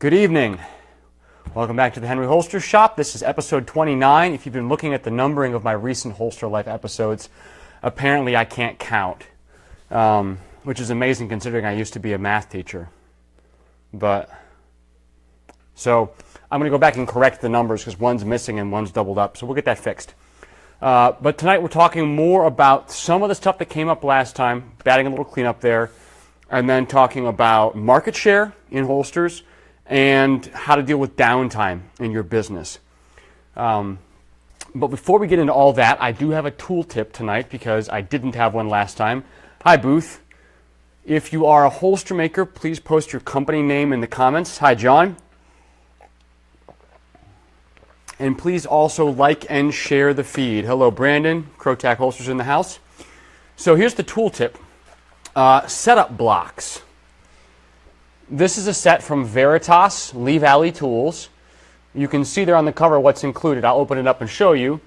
Good evening. Welcome back to the Henry Holster Shop. This is episode 29. If you've been looking at the numbering of my recent HolsterLife episodes, apparently I can't count, which is amazing considering I used to be a math teacher. So I'm going to go back and correct the numbers because one's missing and one's doubled up, so we'll get that fixed. But tonight we're talking more about some of the stuff that came up last time, batting a little cleanup there, and then talking about market share in holsters, and how to deal with downtime in your business. But before we get into all that, I do have a tool tip tonight because I didn't have one last time. Hi, Booth. If you are a holster maker, please post your company name in the comments. Hi, John. And please also like and share the feed. Hello, Brandon. Crotac Holsters in the house. So here's the tool tip. Setup blocks. This is a set from Veritas Lee Valley Tools. You can see there on the cover what's included. I'll open it up and show you.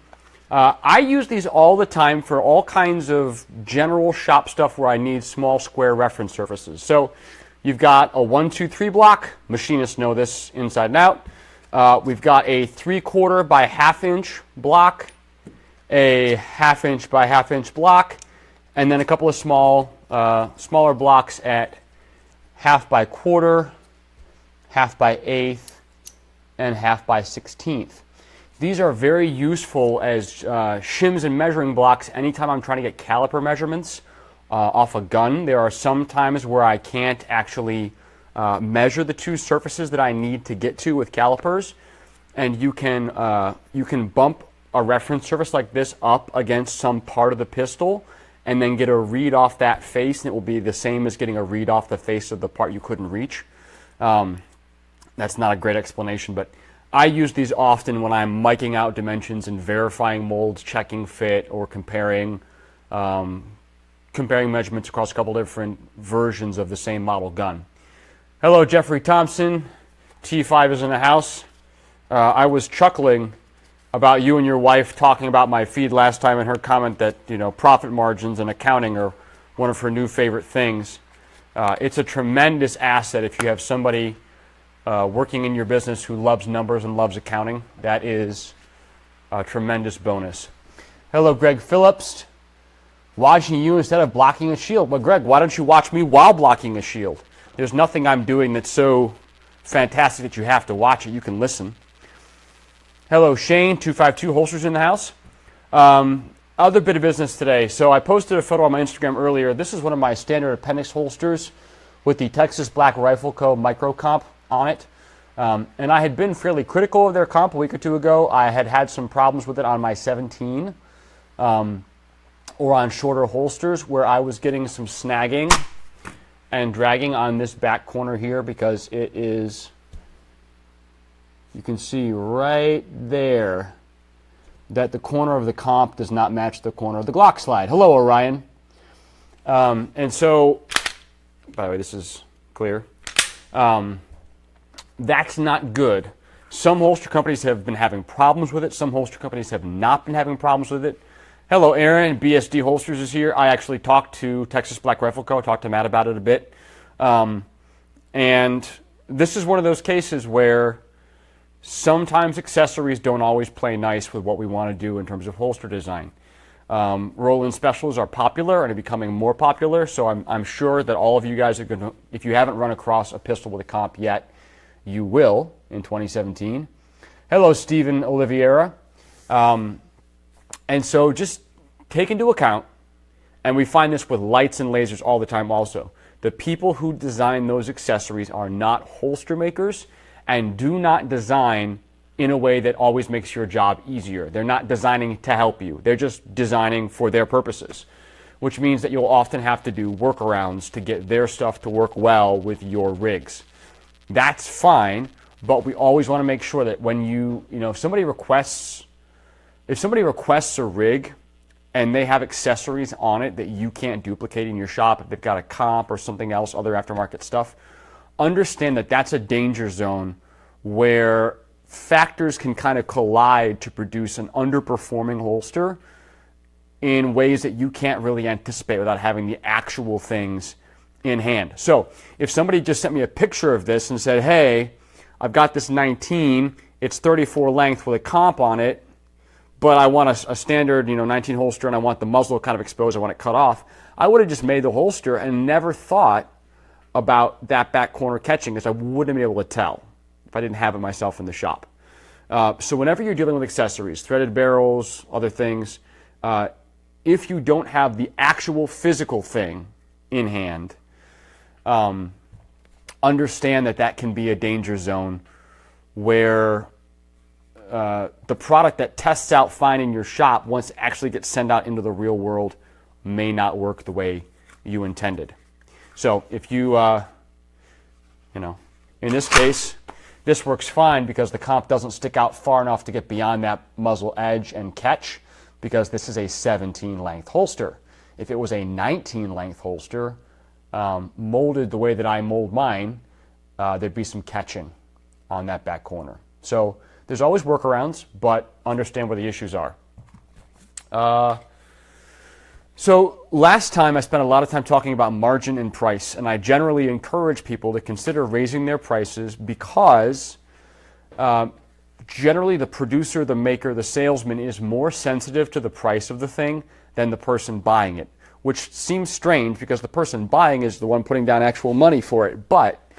I use these all the time for all kinds of general shop stuff where I need small square reference surfaces. So you've got a 1, 2, 3 block. Machinists know this inside and out. We've got a 3/4 by 1/2 inch block, a 1/2 inch by 1/2 inch block, and then a couple of smaller blocks at 1/2 by 1/4, 1/2 by 1/8, and 1/2 by 1/16. These are very useful as shims and measuring blocks anytime I'm trying to get caliper measurements off a gun. There are some times where I can't actually measure the two surfaces that I need to get to with calipers, and you can bump a reference surface like this up against some part of the pistol and then get a read off that face, and it will be the same as getting a read off the face of the part you couldn't reach. That's not a great explanation, but I use these often when I'm miking out dimensions and verifying molds, checking fit, or comparing measurements across a couple different versions of the same model gun. Hello, Jeffrey Thompson. T5 is in the house. I was chuckling about you and your wife talking about my feed last time, and her comment that profit margins and accounting are one of her new favorite things. It's a tremendous asset if you have somebody working in your business who loves numbers and loves accounting. That is a tremendous bonus. Hello, Greg Phillips. Watching you instead of blocking a shield. Well, Greg, why don't you watch me while blocking a shield? There's nothing I'm doing that's so fantastic that you have to watch it. You can listen. Hello, Shane, 252 Holsters in the house. Other bit of business today. So I posted a photo on my Instagram earlier. This is one of my standard appendix holsters with the Texas Black Rifle Co. micro comp on it. And I had been fairly critical of their comp a week or two ago. I had some problems with it on my 17 or on shorter holsters where I was getting some snagging and dragging on this back corner here because it is, you can see right there that the corner of the comp does not match the corner of the Glock slide. Hello, Orion. And so, by the way, this is clear. That's not good. Some holster companies have been having problems with it. Some holster companies have not been having problems with it. Hello, Aaron. BSD Holsters is here. I actually talked to Texas Black Rifle Co. Talked to Matt about it a bit. And this is one of those cases where sometimes accessories don't always play nice with what we want to do in terms of holster design. Roll-in specials are popular and are becoming more popular, so I'm sure that all of you guys are going to, if you haven't run across a pistol with a comp yet, you will in 2017. Hello, Stephen Oliveira. And so just take into account, and we find this with lights and lasers all the time also, the people who design those accessories are not holster makers and do not design in a way that always makes your job easier. They're not designing to help you. They're just designing for their purposes, which means that you'll often have to do workarounds to get their stuff to work well with your rigs. That's fine, but we always want to make sure that when if somebody requests a rig and they have accessories on it that you can't duplicate in your shop, if they've got a comp or something else, other aftermarket stuff, understand that that's a danger zone where factors can kind of collide to produce an underperforming holster in ways that you can't really anticipate without having the actual things in hand. So if somebody just sent me a picture of this and said, hey, I've got this 19, it's 34 length with a comp on it, but I want a standard 19 holster and I want the muzzle kind of exposed, I want it cut off. I would have just made the holster and never thought about that back corner catching, because I wouldn't be able to tell if I didn't have it myself in the shop. So whenever you're dealing with accessories, threaded barrels, other things, if you don't have the actual physical thing in hand, understand that can be a danger zone where the product that tests out fine in your shop, once it actually gets sent out into the real world, may not work the way you intended. So if you, in this case, this works fine because the comp doesn't stick out far enough to get beyond that muzzle edge and catch, because this is a 17 length holster. If it was a 19 length holster, molded the way that I mold mine, there'd be some catching on that back corner. So there's always workarounds, but understand where the issues are. So last time I spent a lot of time talking about margin and price, and I generally encourage people to consider raising their prices because generally the producer, the maker, the salesman is more sensitive to the price of the thing than the person buying it, which seems strange because the person buying is the one putting down actual money for it, but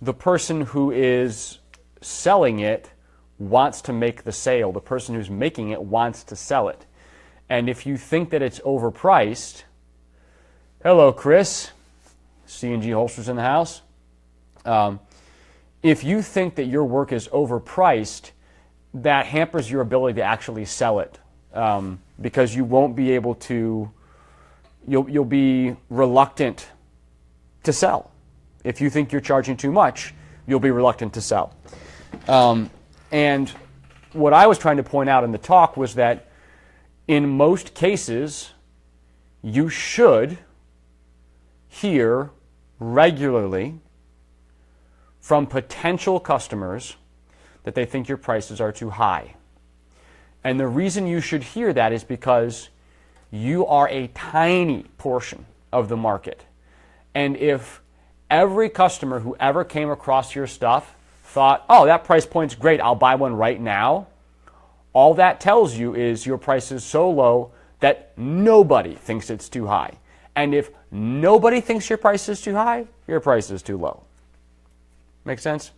the person who is selling it wants to make the sale. The person who's making it wants to sell it. And if you think that it's overpriced, hello, Chris, C&G Holsters in the house. If you think that your work is overpriced, that hampers your ability to actually sell it, because you won't be able to, you'll be reluctant to sell. If you think you're charging too much, you'll be reluctant to sell. And what I was trying to point out in the talk was that in most cases, you should hear regularly from potential customers that they think your prices are too high. And the reason you should hear that is because you are a tiny portion of the market. And if every customer who ever came across your stuff thought, oh, that price point's great, I'll buy one right now, all that tells you is your price is so low that nobody thinks it's too high. And if nobody thinks your price is too high, your price is too low. Make sense?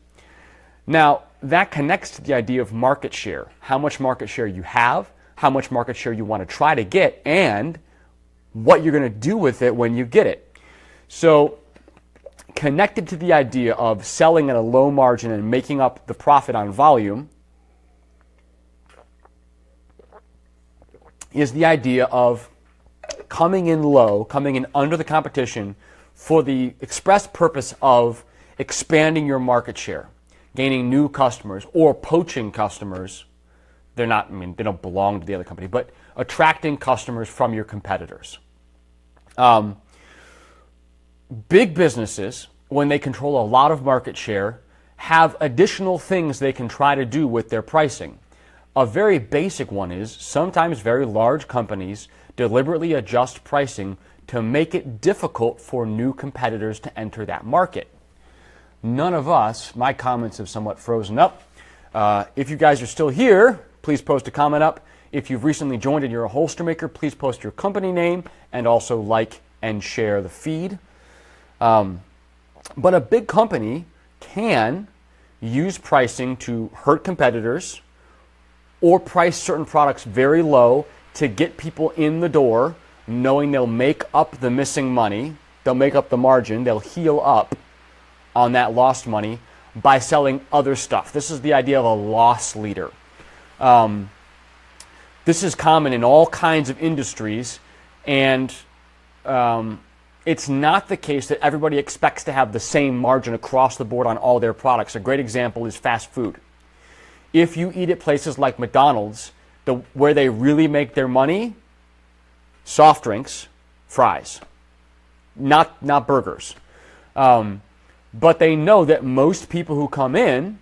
Now, that connects to the idea of market share. How much market share you have, how much market share you want to try to get, and what you're going to do with it when you get it. So, connected to the idea of selling at a low margin and making up the profit on volume is the idea of coming in low, coming in under the competition for the express purpose of expanding your market share, gaining new customers or poaching customers. They're not, they don't belong to the other company, but attracting customers from your competitors. Big businesses, when they control a lot of market share, have additional things they can try to do with their pricing. A very basic one is sometimes very large companies deliberately adjust pricing to make it difficult for new competitors to enter that market. None of us, my comments have somewhat frozen up. If you guys are still here, please post a comment up. If you've recently joined and you're a holster maker, please post your company name and also like and share the feed. But a big company can use pricing to hurt competitors or price certain products very low to get people in the door, knowing they'll make up the missing money, they'll make up the margin, they'll heal up on that lost money by selling other stuff. This is the idea of a loss leader. This is common in all kinds of industries, and it's not the case that everybody expects to have the same margin across the board on all their products. A great example is fast food. If you eat at places like McDonald's, where they really make their money, soft drinks, fries, not burgers. But they know that most people who come in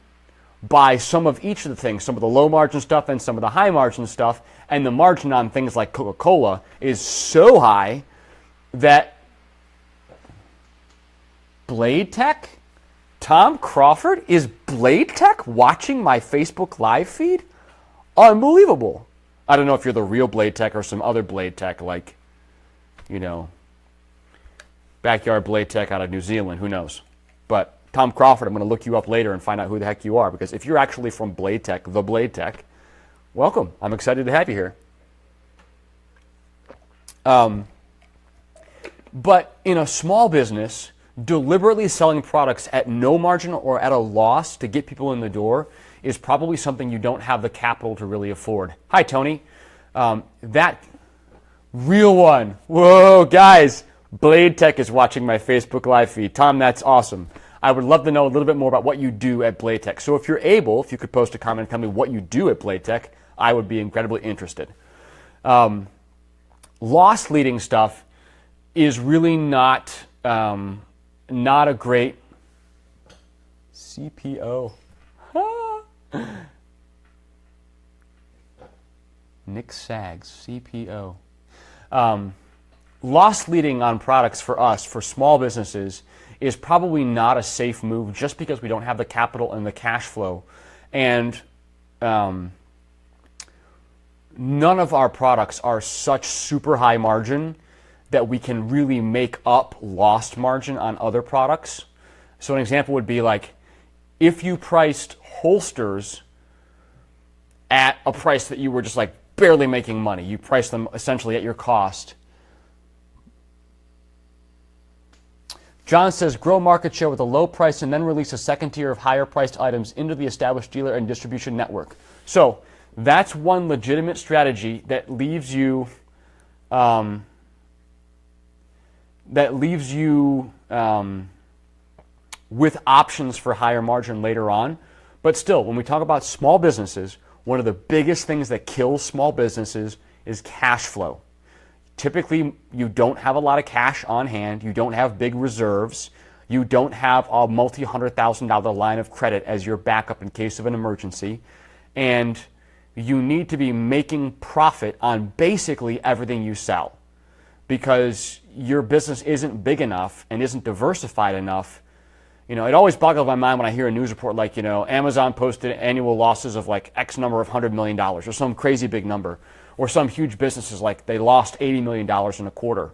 buy some of each of the things, some of the low margin stuff and some of the high margin stuff, and the margin on things like Coca-Cola is so high that Blade Tech Tom Crawford is Blade Tech watching my Facebook live feed? Unbelievable. I don't know if you're the real Blade Tech or some other Blade Tech, like, you know, Backyard Blade Tech out of New Zealand. Who knows? But Tom Crawford, I'm going to look you up later and find out who the heck you are, because if you're actually from Blade Tech, the Blade Tech, welcome. I'm excited to have you here. But in a small business, deliberately selling products at no margin or at a loss to get people in the door is probably something you don't have the capital to really afford. Hi, Tony. That real one. Whoa, guys. Blade Tech is watching my Facebook live feed. Tom, that's awesome. I would love to know a little bit more about what you do at Blade Tech. So if you're able, if you could post a comment and tell me what you do at Blade Tech, I would be incredibly interested. Loss leading stuff is really not a great CPO. Nick Sags, CPO. Loss leading on products for us, for small businesses, is probably not a safe move just because we don't have the capital and the cash flow. And none of our products are such super high margin that we can really make up lost margin on other products. So an example would be like, if you priced holsters at a price that you were just like barely making money, you priced them essentially at your cost. John says, grow market share with a low price and then release a second tier of higher priced items into the established dealer and distribution network. So that's one legitimate strategy that leaves you with options for higher margin later on. But still, when we talk about small businesses, one of the biggest things that kills small businesses is cash flow. Typically, you don't have a lot of cash on hand. You don't have big reserves. You don't have a multi-$100,000 line of credit as your backup in case of an emergency. And you need to be making profit on basically everything you sell, because your business isn't big enough and isn't diversified enough. You know, it always boggles my mind when I hear a news report like, you know, Amazon posted annual losses of like X number of $100 million or some crazy big number. Or some huge businesses like they lost $80 million in a quarter.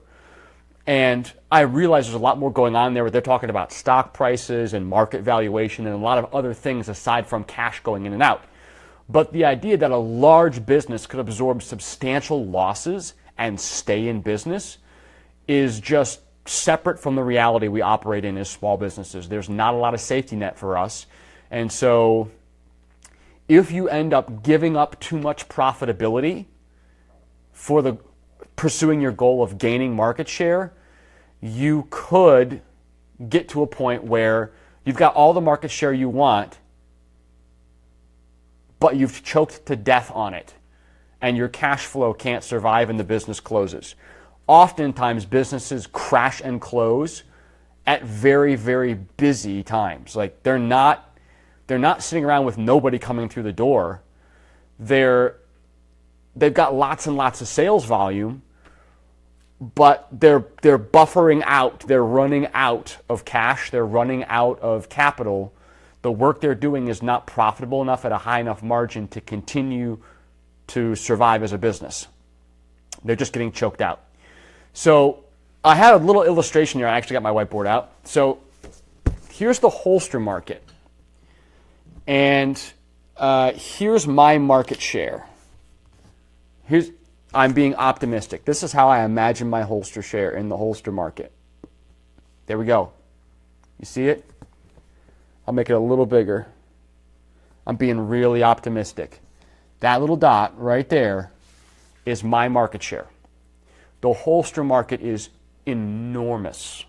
And I realize there's a lot more going on there where they're talking about stock prices and market valuation and a lot of other things aside from cash going in and out. But the idea that a large business could absorb substantial losses and stay in business is just separate from the reality we operate in as small businesses. There's not a lot of safety net for us. And so if you end up giving up too much profitability for the pursuing your goal of gaining market share, you could get to a point where you've got all the market share you want, but you've choked to death on it, and your cash flow can't survive and the business closes. Oftentimes, businesses crash and close at very, very busy times. Like they're not sitting around with nobody coming through the door. They've got lots and lots of sales volume, but they're buffering out. They're running out of cash. They're running out of capital. The work they're doing is not profitable enough at a high enough margin to continue to survive as a business. They're just getting choked out. So I had a little illustration here. I actually got my whiteboard out. So here's the holster market. And here's my market share. I'm being optimistic. This is how I imagine my holster share in the holster market. There we go. You see it? I'll make it a little bigger. I'm being really optimistic. That little dot right there is my market share. The holster market is enormous.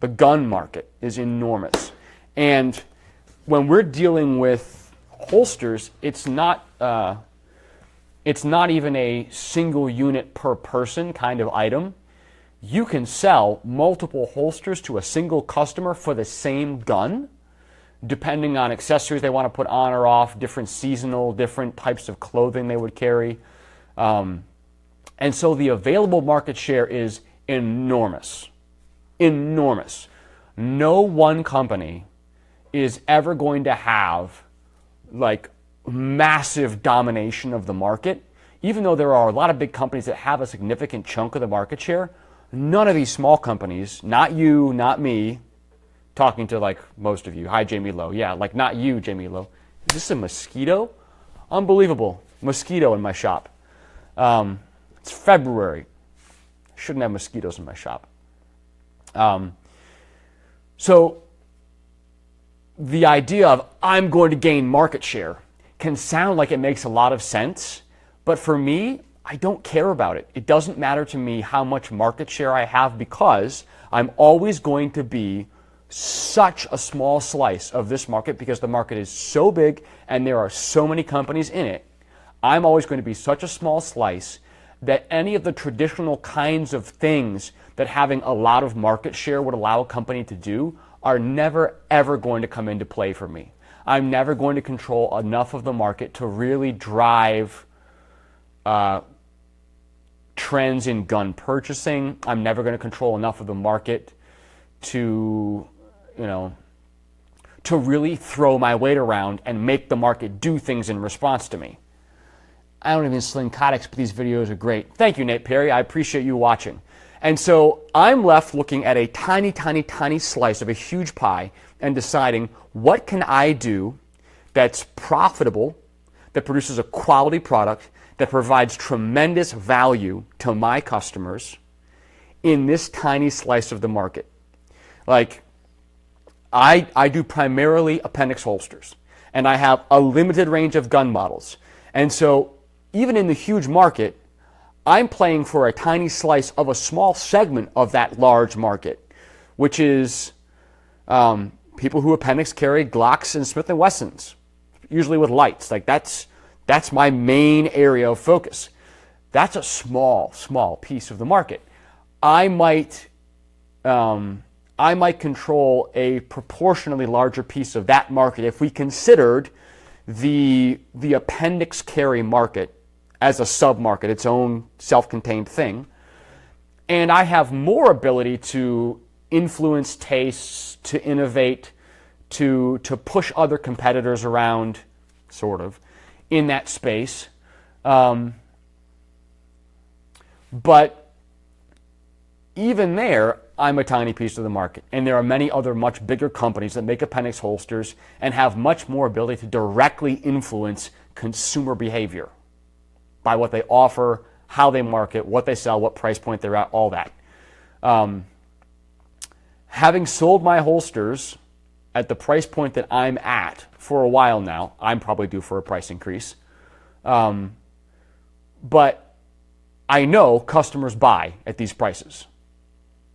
The gun market is enormous. And when we're dealing with holsters, it's not even a single unit per person kind of item. You can sell multiple holsters to a single customer for the same gun, depending on accessories they want to put on or off, different seasonal, different types of clothing they would carry. And so the available market share is enormous. Enormous. No one company is ever going to have like massive domination of the market, even though there are a lot of big companies that have a significant chunk of the market share, none of these small companies, not you, not me, talking to like most of you. Hi, Jamie Lowe. Yeah, like not you, Jamie Lowe. Is this a mosquito? Unbelievable. Mosquito in my shop. It's February. Shouldn't have mosquitoes in my shop. So the idea of I'm going to gain market share can sound like it makes a lot of sense, but for me, I don't care about it. It doesn't matter to me how much market share I have because I'm always going to be such a small slice of this market because the market is so big and there are so many companies in it. I'm always going to be such a small slice that any of the traditional kinds of things that having a lot of market share would allow a company to do are never, ever going to come into play for me. I'm never going to control enough of the market to really drive trends in gun purchasing. I'm never going to control enough of the market to, to really throw my weight around and make the market do things in response to me. I don't even sling codex, but these videos are great. Thank you, Nate Perry. I appreciate you watching. And so I'm left looking at a tiny, tiny, tiny slice of a huge pie and deciding what can I do that's profitable, that produces a quality product, that provides tremendous value to my customers in this tiny slice of the market. Like, I do primarily appendix holsters, and I have a limited range of gun models. And so even in the huge market, I'm playing for a tiny slice of a small segment of that large market, which is people who appendix carry Glocks and Smith & Wessons, usually with lights. Like that's my main area of focus. That's a small, small piece of the market. I might control a proportionally larger piece of that market if we considered the appendix carry market as a sub-market, its own self-contained thing. And I have more ability to influence tastes, to innovate, to push other competitors around, sort of, in that space. But even there, I'm a tiny piece of the market. And there are many other much bigger companies that make appendix holsters and have much more ability to directly influence consumer behavior by what they offer, how they market, what they sell, what price point they're at, all that. Having sold my holsters at the price point that I'm at for a while now, I'm probably due for a price increase. But I know customers buy at these prices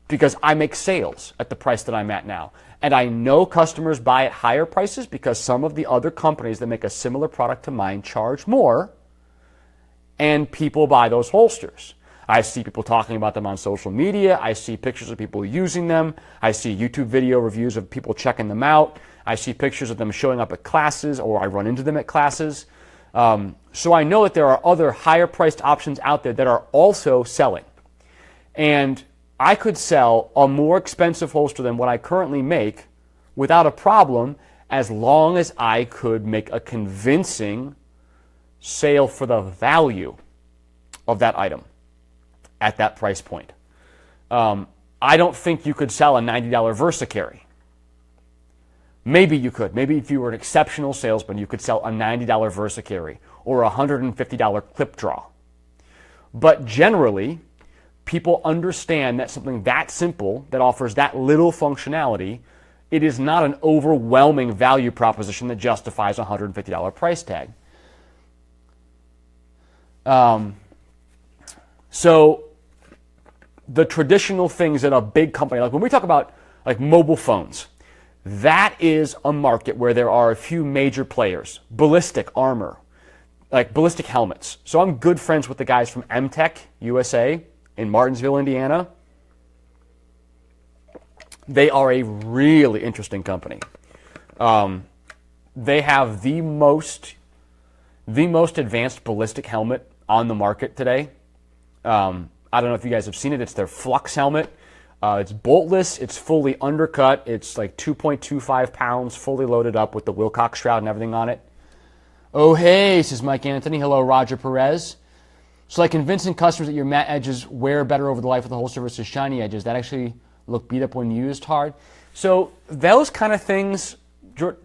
because I make sales at the price that I'm at now. And I know customers buy at higher prices because some of the other companies that make a similar product to mine charge more, and people buy those holsters. I see people talking about them on social media. I see pictures of people using them. I see YouTube video reviews of people checking them out. I see pictures of them showing up at classes, or I run into them at classes. So I know that there are other higher priced options out there that are also selling. And I could sell a more expensive holster than what I currently make without a problem, as long as I could make a convincing sale for the value of that item at that price point. I don't think you could sell a $90 Versa carry. Maybe you could. Maybe if you were an exceptional salesman, you could sell a $90 Versa carry or a $150 clip draw. But generally, people understand that something that simple, that offers that little functionality, it is not an overwhelming value proposition that justifies a $150 price tag. So the traditional things that a big company, like when we talk about like mobile phones, that is a market where there are a few major players. Ballistic armor, like ballistic helmets. So I'm good friends with the guys from MTech USA in Martinsville, Indiana. They are a really interesting company. They have the most advanced ballistic helmet on the market today. I don't know if you guys have seen it. It's their Flux helmet. It's boltless, it's fully undercut, it's like 2.25 pounds, fully loaded up with the Wilcox shroud and everything on it. Oh hey, says Mike Anthony. Hello, Roger Perez. So like convincing customers that your matte edges wear better over the life of the holster versus shiny edges, that actually look beat up when used hard. So those kind of things,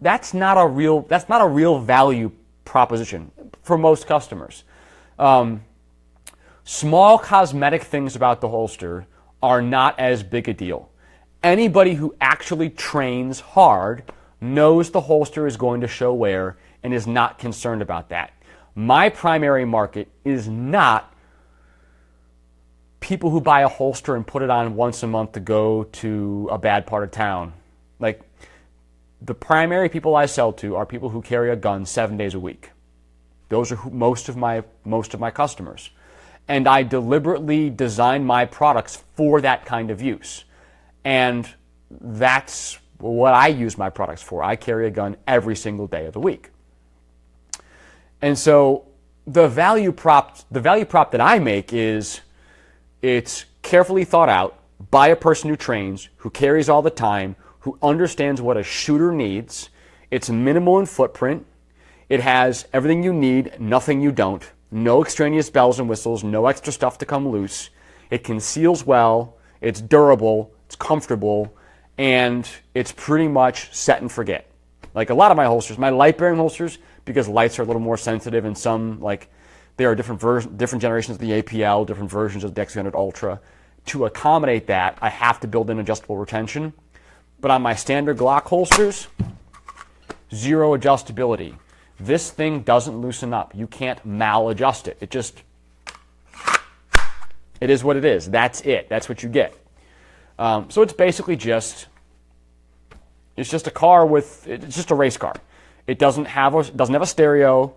that's not a real value proposition for most customers. Small cosmetic things about the holster are not as big a deal. Anybody who actually trains hard knows the holster is going to show wear and is not concerned about that. My primary market is not people who buy a holster and put it on once a month to go to a bad part of town. Like, the primary people I sell to are people who carry a gun 7 days a week. Those are most of my customers. And I deliberately design my products for that kind of use. And that's what I use my products for. I carry a gun every single day of the week. And so the value prop that I make is, it's carefully thought out by a person who trains, who carries all the time, who understands what a shooter needs. It's minimal in footprint. It has everything you need, nothing you don't. No extraneous bells and whistles, no extra stuff to come loose. It conceals well, it's durable, it's comfortable, and it's pretty much set and forget. Like a lot of my holsters, my light-bearing holsters, because lights are a little more sensitive, and some, like, there are different generations of the APL, different versions of the X300 Ultra. To accommodate that, I have to build in adjustable retention. But on my standard Glock holsters, zero adjustability. This thing doesn't loosen up. You can't maladjust it. It is what it is. That's it. That's what you get. So it's basically just a car it's just a race car. It doesn't have a stereo.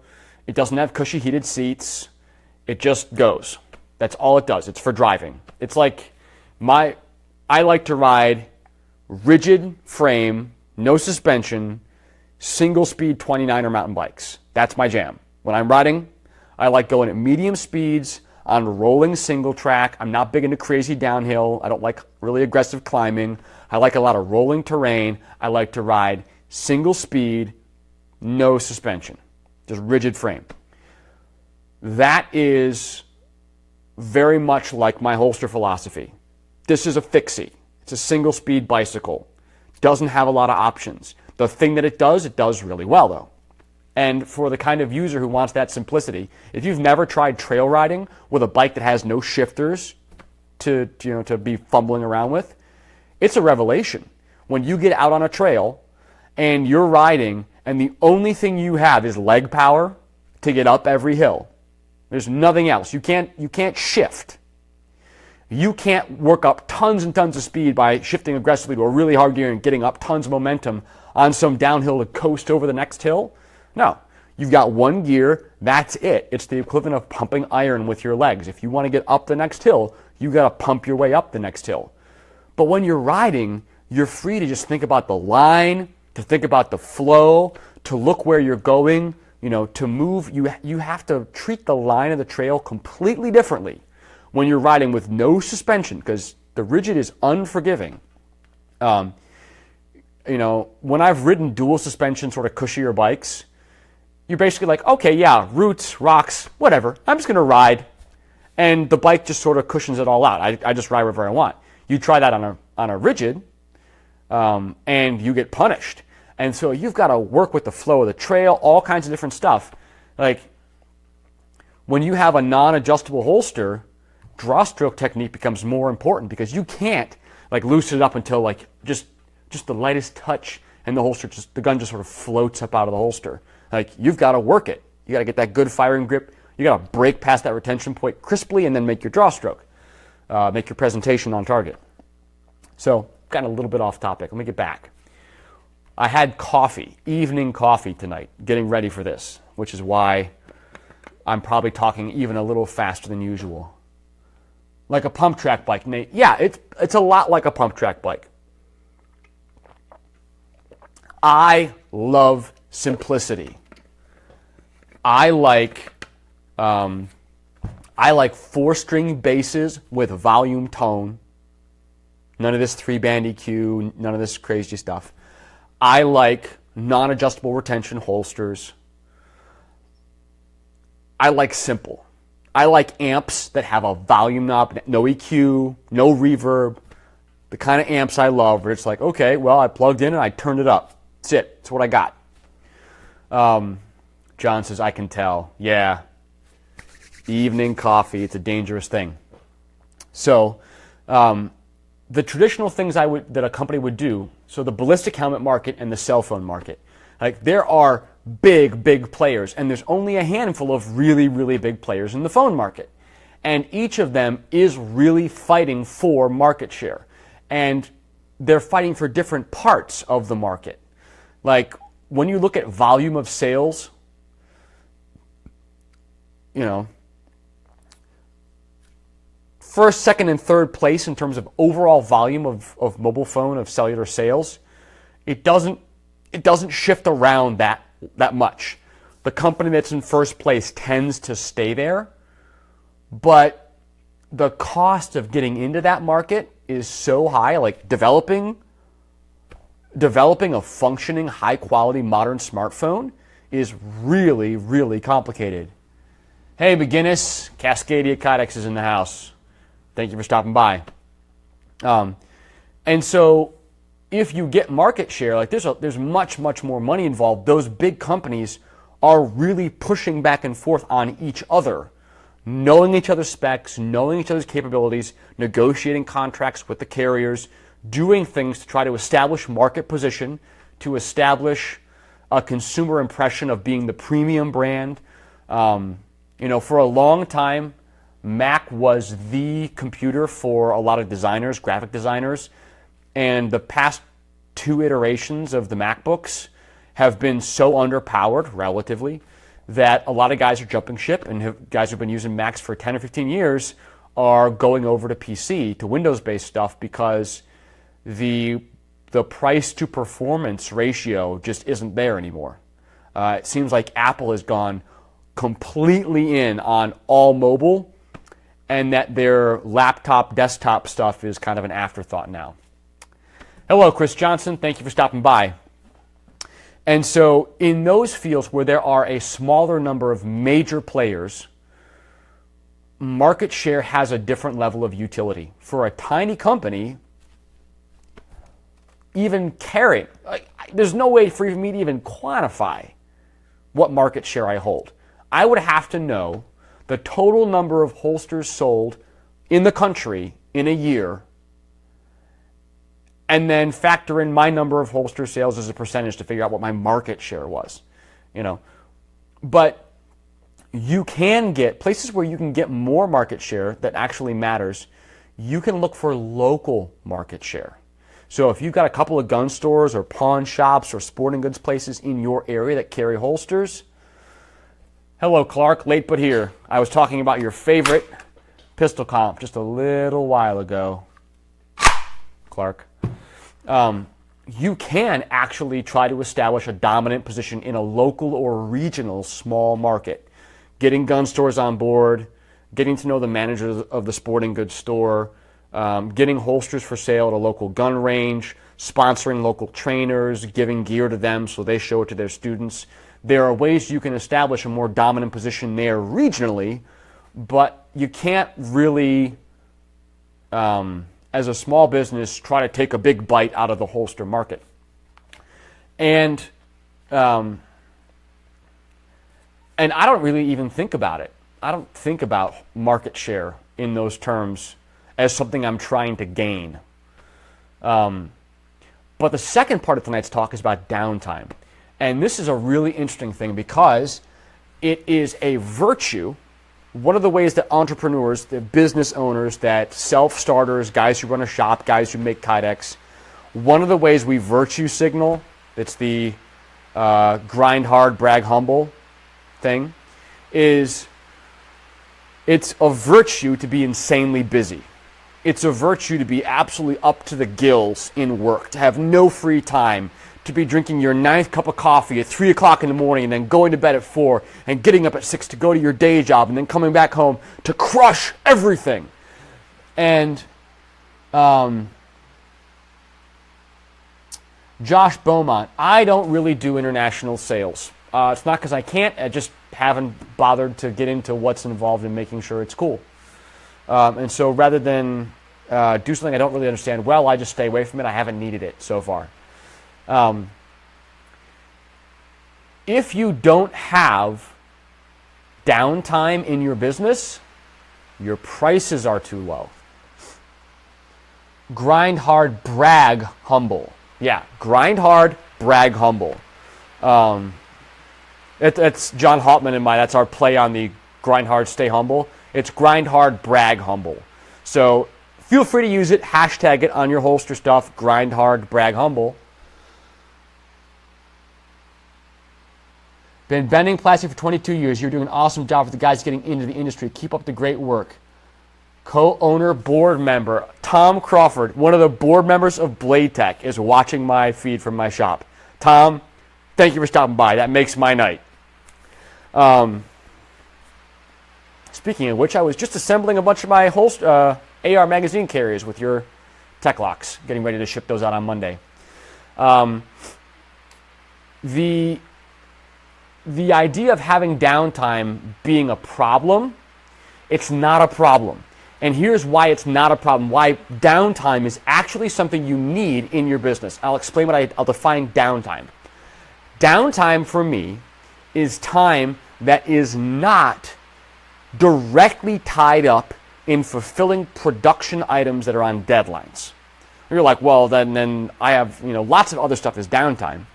It doesn't have cushy heated seats. It just goes. That's all it does. It's for driving. It's like I like to ride rigid frame, no suspension, single speed 29er mountain bikes. That's my jam. When I'm riding, I like going at medium speeds on rolling single track. I'm not big into crazy downhill. I don't like really aggressive climbing. I like a lot of rolling terrain. I like to ride single speed, no suspension, just rigid frame. That is very much like my holster philosophy. This is a fixie. It's a single speed bicycle. Doesn't have a lot of options. The thing that it does really well though. And for the kind of user who wants that simplicity, if you've never tried trail riding with a bike that has no shifters to be fumbling around with, it's a revelation. When you get out on a trail and you're riding and the only thing you have is leg power to get up every hill. There's nothing else. You can't shift. You can't work up tons and tons of speed by shifting aggressively to a really hard gear and getting up tons of momentum on some downhill to coast over the next hill. No. You've got one gear, that's it. It's the equivalent of pumping iron with your legs. If you want to get up the next hill, you got to pump your way up the next hill. But when you're riding, you're free to just think about the line, to think about the flow, to look where you're going, to move. You have to treat the line of the trail completely differently when you're riding with no suspension, because the rigid is unforgiving. When I've ridden dual suspension, sort of cushier bikes, you're basically like, okay, yeah, roots, rocks, whatever. I'm just going to ride. And the bike just sort of cushions it all out. I just ride wherever I want. You try that on a rigid, and you get punished. And so you've got to work with the flow of the trail, all kinds of different stuff. Like, when you have a non-adjustable holster, draw stroke technique becomes more important, because you can't loosen it up until just the lightest touch, and the gun just sort of floats up out of the holster. You've got to work it. You got to get that good firing grip. You got to break past that retention point crisply, and then make your draw stroke, make your presentation on target. So, got a little bit off topic. Let me get back. I had coffee, evening coffee tonight, getting ready for this, which is why I'm probably talking even a little faster than usual. Like a pump track bike, Nate. Yeah, it's a lot like a pump track bike. I love simplicity. I like 4-string basses with volume tone. None of this 3-band EQ, none of this crazy stuff. I like non-adjustable retention holsters. I like simple. I like amps that have a volume knob, no EQ, no reverb. The kind of amps I love where it's like, okay, well, I plugged in and I turned it up. That's it. That's what I got. John says, I can tell. Yeah. Evening coffee, it's a dangerous thing. So, the traditional things that a company would do, so the ballistic helmet market and the cell phone market, like there are big players, and there's only a handful of really big players in the phone market. And each of them is really fighting for market share. And they're fighting for different parts of the market. Like when you look at volume of sales, first, second, and third place in terms of overall volume of mobile phone, of cellular sales, it doesn't shift around that much. The company that's in first place tends to stay there, but the cost of getting into that market is so high. Like developing a functioning, high-quality, modern smartphone is really complicated. Hey, McGinnis, Cascadia Kydex is in the house. Thank you for stopping by. And so if you get market share, like there's much more money involved. Those big companies are really pushing back and forth on each other, knowing each other's specs, knowing each other's capabilities, negotiating contracts with the carriers, doing things to try to establish market position, to establish a consumer impression of being the premium brand. For a long time, Mac was the computer for a lot of designers, graphic designers, and the past 2 iterations of the MacBooks have been so underpowered, relatively, that a lot of guys are jumping ship, and guys who've been using Macs for 10 or 15 years are going over to PC, to Windows-based stuff, because the price to performance ratio just isn't there anymore. It seems like Apple has gone completely in on all mobile, and that their laptop, desktop stuff is kind of an afterthought now. Hello, Chris Johnson. Thank you for stopping by. And so in those fields where there are a smaller number of major players, market share has a different level of utility. For a tiny company, even carrying, there's no way for me to even quantify what market share I hold. I would have to know the total number of holsters sold in the country in a year, and then factor in my number of holster sales as a percentage to figure out what my market share was. But you can get places where you can get more market share that actually matters. You can look for local market share. So if you've got a couple of gun stores or pawn shops or sporting goods places in your area that carry holsters. Hello, Clark. Late but here. I was talking about your favorite pistol comp just a little while ago. Clark. You can actually try to establish a dominant position in a local or regional small market. Getting gun stores on board, getting to know the manager of the sporting goods store, getting holsters for sale at a local gun range, sponsoring local trainers, giving gear to them so they show it to their students. There are ways you can establish a more dominant position there regionally, but you can't really, as a small business, try to take a big bite out of the holster market. And I don't really even think about it. I don't think about market share in those terms as something I'm trying to gain. But the second part of tonight's talk is about downtime. And this is a really interesting thing because it is a virtue. One of the ways that entrepreneurs, the business owners, that self-starters, guys who run a shop, guys who make Kydex, one of the ways we virtue signal, it's the grind hard, brag humble thing, is it's a virtue to be insanely busy. It's a virtue to be absolutely up to the gills in work, to have no free time, to be drinking your 9th cup of coffee at 3 o'clock in the morning and then going to bed at 4 and getting up at 6 to go to your day job and then coming back home to crush everything. And Josh Beaumont, I don't really do international sales. It's not because I can't, I just haven't bothered to get into what's involved in making sure it's cool. And so rather than do something I don't really understand well, I just stay away from it. I haven't needed it so far. If you don't have downtime in your business, your prices are too low. Grind hard, brag humble. Yeah, grind hard, brag humble. It's John Haltman and that's our play on the grind hard, stay humble. It's grind hard, brag humble. So feel free to use it, hashtag it on your holster stuff, grind hard, brag humble. Been bending plastic for 22 years. You're doing an awesome job for the guys getting into the industry. Keep up the great work. Co-owner, board member, Tom Crawford, one of the board members of Blade Tech, is watching my feed from my shop. Tom, thank you for stopping by. That makes my night. Speaking of which, I was just assembling a bunch of my AR magazine carriers with your tech locks, getting ready to ship those out on Monday. The idea of having downtime being a problem, it's not a problem. And here's why it's not a problem, why downtime is actually something you need in your business. I'll explain I'll define downtime. Downtime for me is time that is not directly tied up in fulfilling production items that are on deadlines. You're like, well, then I have, lots of other stuff is downtime.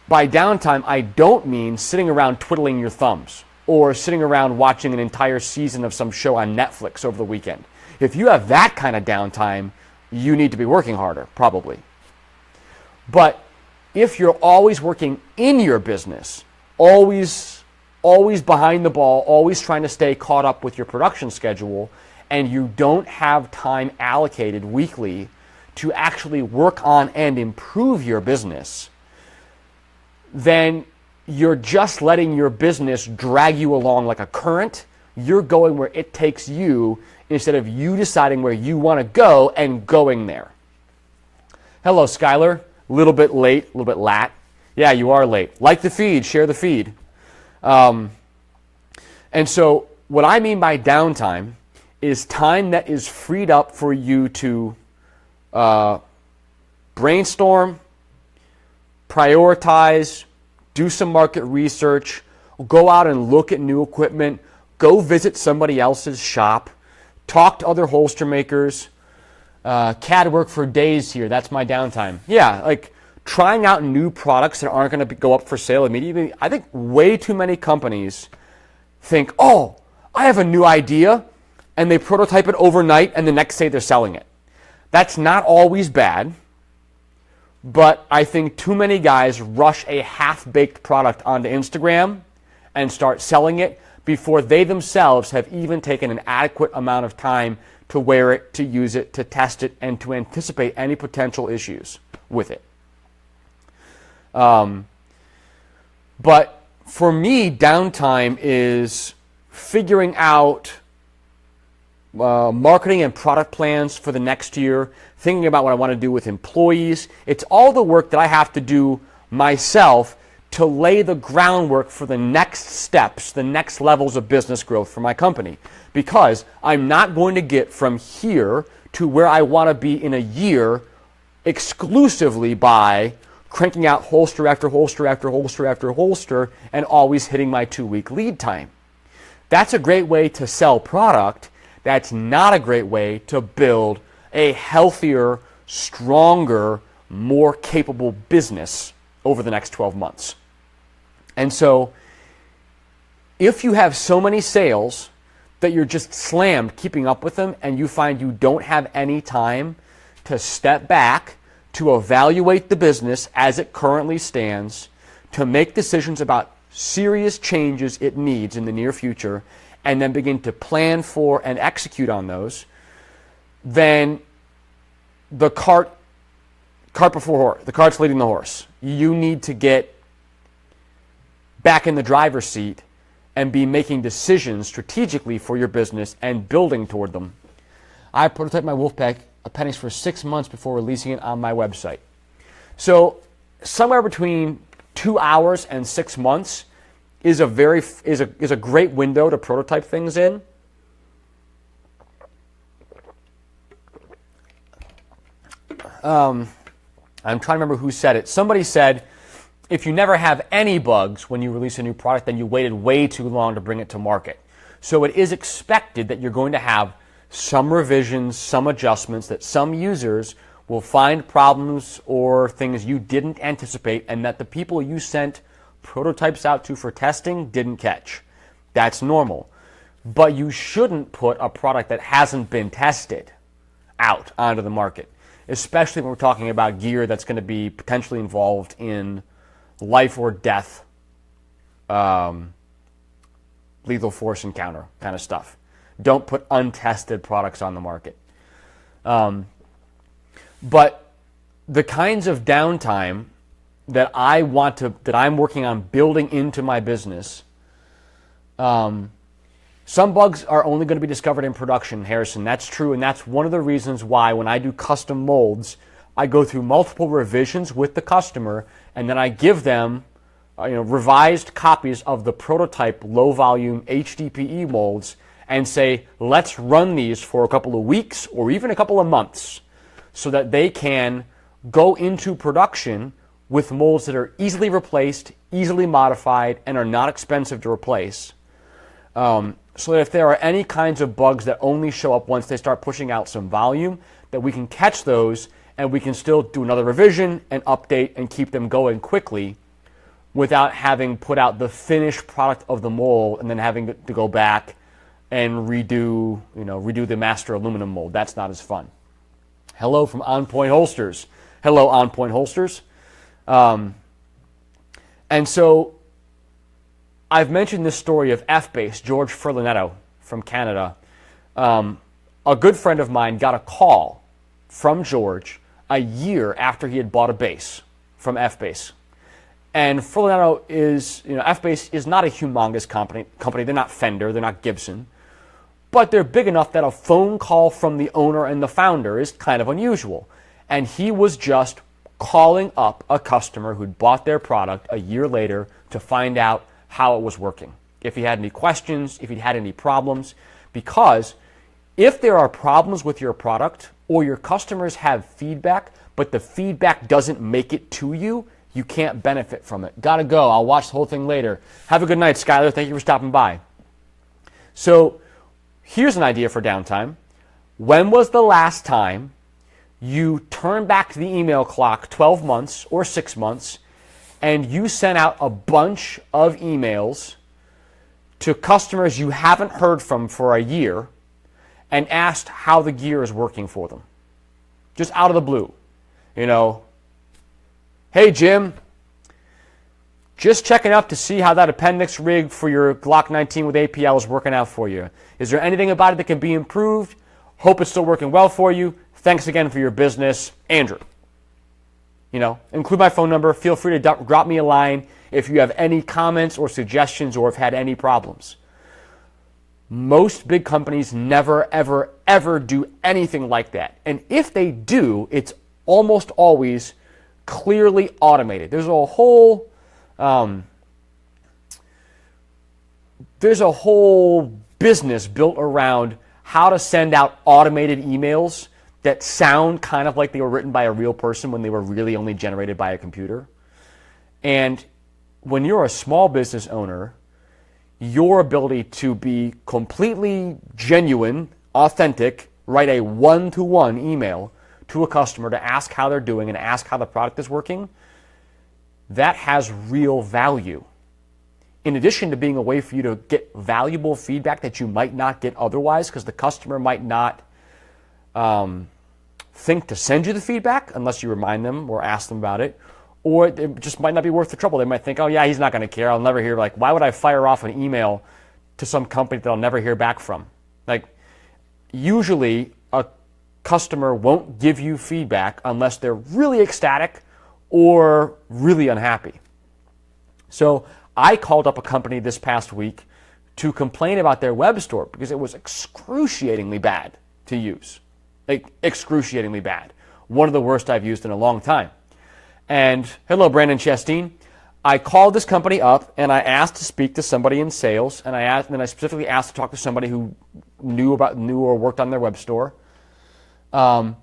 By downtime, I don't mean sitting around twiddling your thumbs or sitting around watching an entire season of some show on Netflix over the weekend. If you have that kind of downtime, you need to be working harder, probably. But if you're always working in your business, always behind the ball, always trying to stay caught up with your production schedule, and you don't have time allocated weekly to actually work on and improve your business, then you're just letting your business drag you along like a current. You're going where it takes you instead of you deciding where you want to go and going there. Hello, Skylar. A little bit late, a little bit lat. Yeah, you are late. Like the feed, share the feed. And so what I mean by downtime is time that is freed up for you to brainstorm, prioritize, do some market research, go out and look at new equipment, go visit somebody else's shop, talk to other holster makers. CAD work for days here. That's my downtime. Yeah, like trying out new products that aren't going to go up for sale immediately. I think way too many companies think, oh, I have a new idea, and they prototype it overnight, and the next day they're selling it. That's not always bad. But I think too many guys rush a half-baked product onto Instagram and start selling it before they themselves have even taken an adequate amount of time to wear it, to use it, to test it, and to anticipate any potential issues with it. But for me, downtime is figuring out marketing and product plans for the next year, thinking about what I want to do with employees. It's all the work that I have to do myself to lay the groundwork for the next steps, the next levels of business growth for my company. Because I'm not going to get from here to where I want to be in a year exclusively by cranking out holster after holster after holster after holster and always hitting my 2-week lead time. That's a great way to sell product. That's not a great way to build a healthier, stronger, more capable business over the next 12 months. And so if you have so many sales that you're just slammed keeping up with them and you find you don't have any time to step back, to evaluate the business as it currently stands, to make decisions about serious changes it needs in the near future, and then begin to plan for and execute on those, then the cart before horse, the cart's leading the horse. You need to get back in the driver's seat and be making decisions strategically for your business and building toward them. I prototyped my Wolfpack Appendix for 6 months before releasing it on my website. So somewhere between 2 hours and 6 months is a great window to prototype things in. I'm trying to remember who said it. Somebody said, if you never have any bugs when you release a new product, then you waited way too long to bring it to market. So it is expected that you're going to have some revisions, some adjustments, that some users will find problems or things you didn't anticipate and that the people you sent prototypes out to for testing didn't catch. That's normal. But you shouldn't put a product that hasn't been tested out onto the market, especially when we're talking about gear that's going to be potentially involved in life or death, lethal force encounter kind of stuff. Don't put untested products on the market. But the kinds of downtime that I'm working on building into my business, some bugs are only going to be discovered in production, Harrison. That's true, and that's one of the reasons why when I do custom molds, I go through multiple revisions with the customer, and then I give them revised copies of the prototype low-volume HDPE molds and say, let's run these for a couple of weeks or even a couple of months so that they can go into production with molds that are easily replaced, easily modified, and are not expensive to replace. So that if there are any kinds of bugs that only show up once they start pushing out some volume, that we can catch those and we can still do another revision and update and keep them going quickly without having put out the finished product of the mold and then having to go back and redo the master aluminum mold. That's not as fun. Hello from On Point Holsters. Hello, On Point Holsters. And so I've mentioned this story of F-Base, George Furlanetto from Canada. A good friend of mine got a call from George a year after he had bought a base from F-Base. And Furlanetto is, F-Base is not a humongous company. They're not Fender, they're not Gibson. But they're big enough that a phone call from the owner and the founder is kind of unusual. And he was just calling up a customer who'd bought their product a year later to find out how it was working, if he had any questions, if he'd had any problems. Because if there are problems with your product or your customers have feedback, but the feedback doesn't make it to you, you can't benefit from it. Gotta go. I'll watch the whole thing later. Have a good night, Skylar. Thank you for stopping by. So here's an idea for downtime. When was the last time you turned back the email clock 12 months or 6 months and you sent out a bunch of emails to customers you haven't heard from for a year and asked how the gear is working for them? Just out of the blue. Hey, Jim, just checking up to see how that appendix rig for your Glock 19 with APL is working out for you. Is there anything about it that can be improved? Hope it's still working well for you. Thanks again for your business, Andrew. Include my phone number. Feel free to drop me a line if you have any comments or suggestions or have had any problems. Most big companies never, ever, ever do anything like that. And if they do, it's almost always clearly automated. There's a whole business built around how to send out automated emails that sound kind of like they were written by a real person when they were really only generated by a computer. And when you're a small business owner, your ability to be completely genuine, authentic, write a one-to-one email to a customer to ask how they're doing and ask how the product is working, that has real value. In addition to being a way for you to get valuable feedback that you might not get otherwise, because the customer might not think to send you the feedback unless you remind them or ask them about it, or it just might not be worth the trouble. They might think, oh yeah, he's not going to care. I'll never hear, why would I fire off an email to some company that I'll never hear back from? Usually a customer won't give you feedback unless they're really ecstatic or really unhappy. So I called up a company this past week to complain about their web store because it was excruciatingly bad to use. Excruciatingly bad. One of the worst I've used in a long time. And hello, Brandon Chasteen. I called this company up and I asked to speak to somebody in sales, and I specifically asked to talk to somebody who knew or worked on their web store. And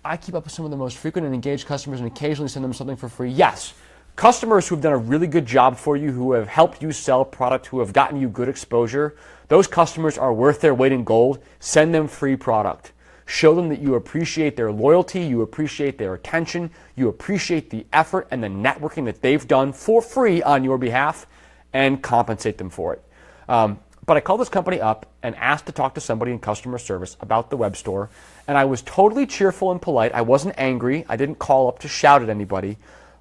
I keep up with some of the most frequent and engaged customers and occasionally send them something for free. Yes, customers who've done a really good job for you, who have helped you sell product, who have gotten you good exposure, those customers are worth their weight in gold. Send them free product. Show them that you appreciate their loyalty, you appreciate their attention, you appreciate the effort and the networking that they've done for free on your behalf, and compensate them for it. But I called this company up and asked to talk to somebody in customer service about the web store, and I was totally cheerful and polite. I wasn't angry. I didn't call up to shout at anybody,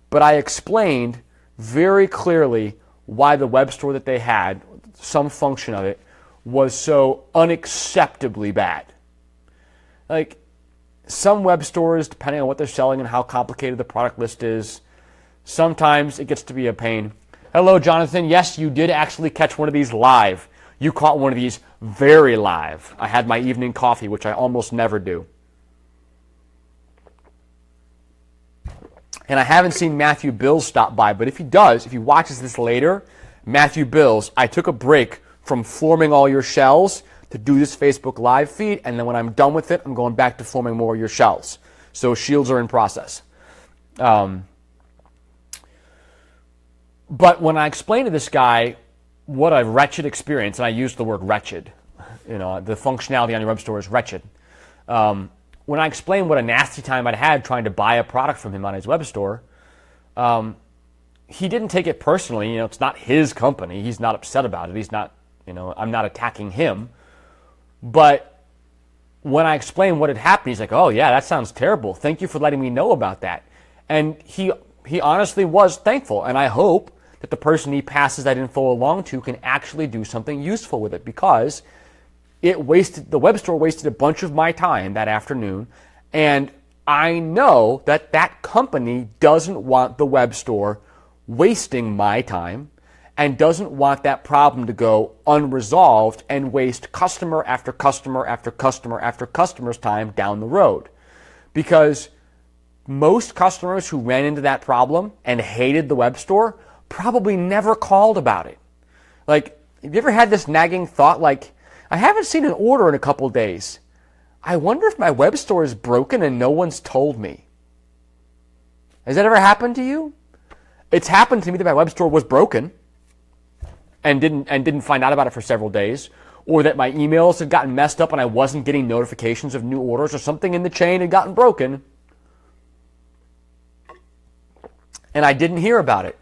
but I explained very clearly why the web store that they had, some function of it, was so unacceptably bad. Like, some web stores, depending on what they're selling and how complicated the product list is, sometimes it gets to be a pain. Hello, Jonathan. Yes, you did actually catch one of these live. You caught one of these very live. I had my evening coffee, which I almost never do. And I haven't seen Matthew Bills stop by, but if he does, if he watches this later, Matthew Bills, I took a break from forming all your shells to do this Facebook Live feed, and then when I'm done with it, I'm going back to forming more of your shells. So shields are in process. But when I explained to this guy what a wretched experience, and I used the word wretched, the functionality on your web store is wretched. When I explained what a nasty time I'd had trying to buy a product from him on his web store, he didn't take it personally. It's not his company. He's not upset about it. He's not, I'm not attacking him. But when I explained what had happened, he's like, oh, yeah, that sounds terrible. Thank you for letting me know about that. And he honestly was thankful. And I hope that the person he passes that info along to can actually do something useful with it, because the web store wasted a bunch of my time that afternoon. And I know that that company doesn't want the web store wasting my time and doesn't want that problem to go unresolved and waste customer after customer after customer after customer's time down the road. Because most customers who ran into that problem and hated the web store probably never called about it. Like, have you ever had this nagging thought, like, I haven't seen an order in a couple days. I wonder if my web store is broken and no one's told me. Has that ever happened to you? It's happened to me that my web store was broken and didn't find out about it for several days, or that my emails had gotten messed up and I wasn't getting notifications of new orders, or something in the chain had gotten broken and I didn't hear about it.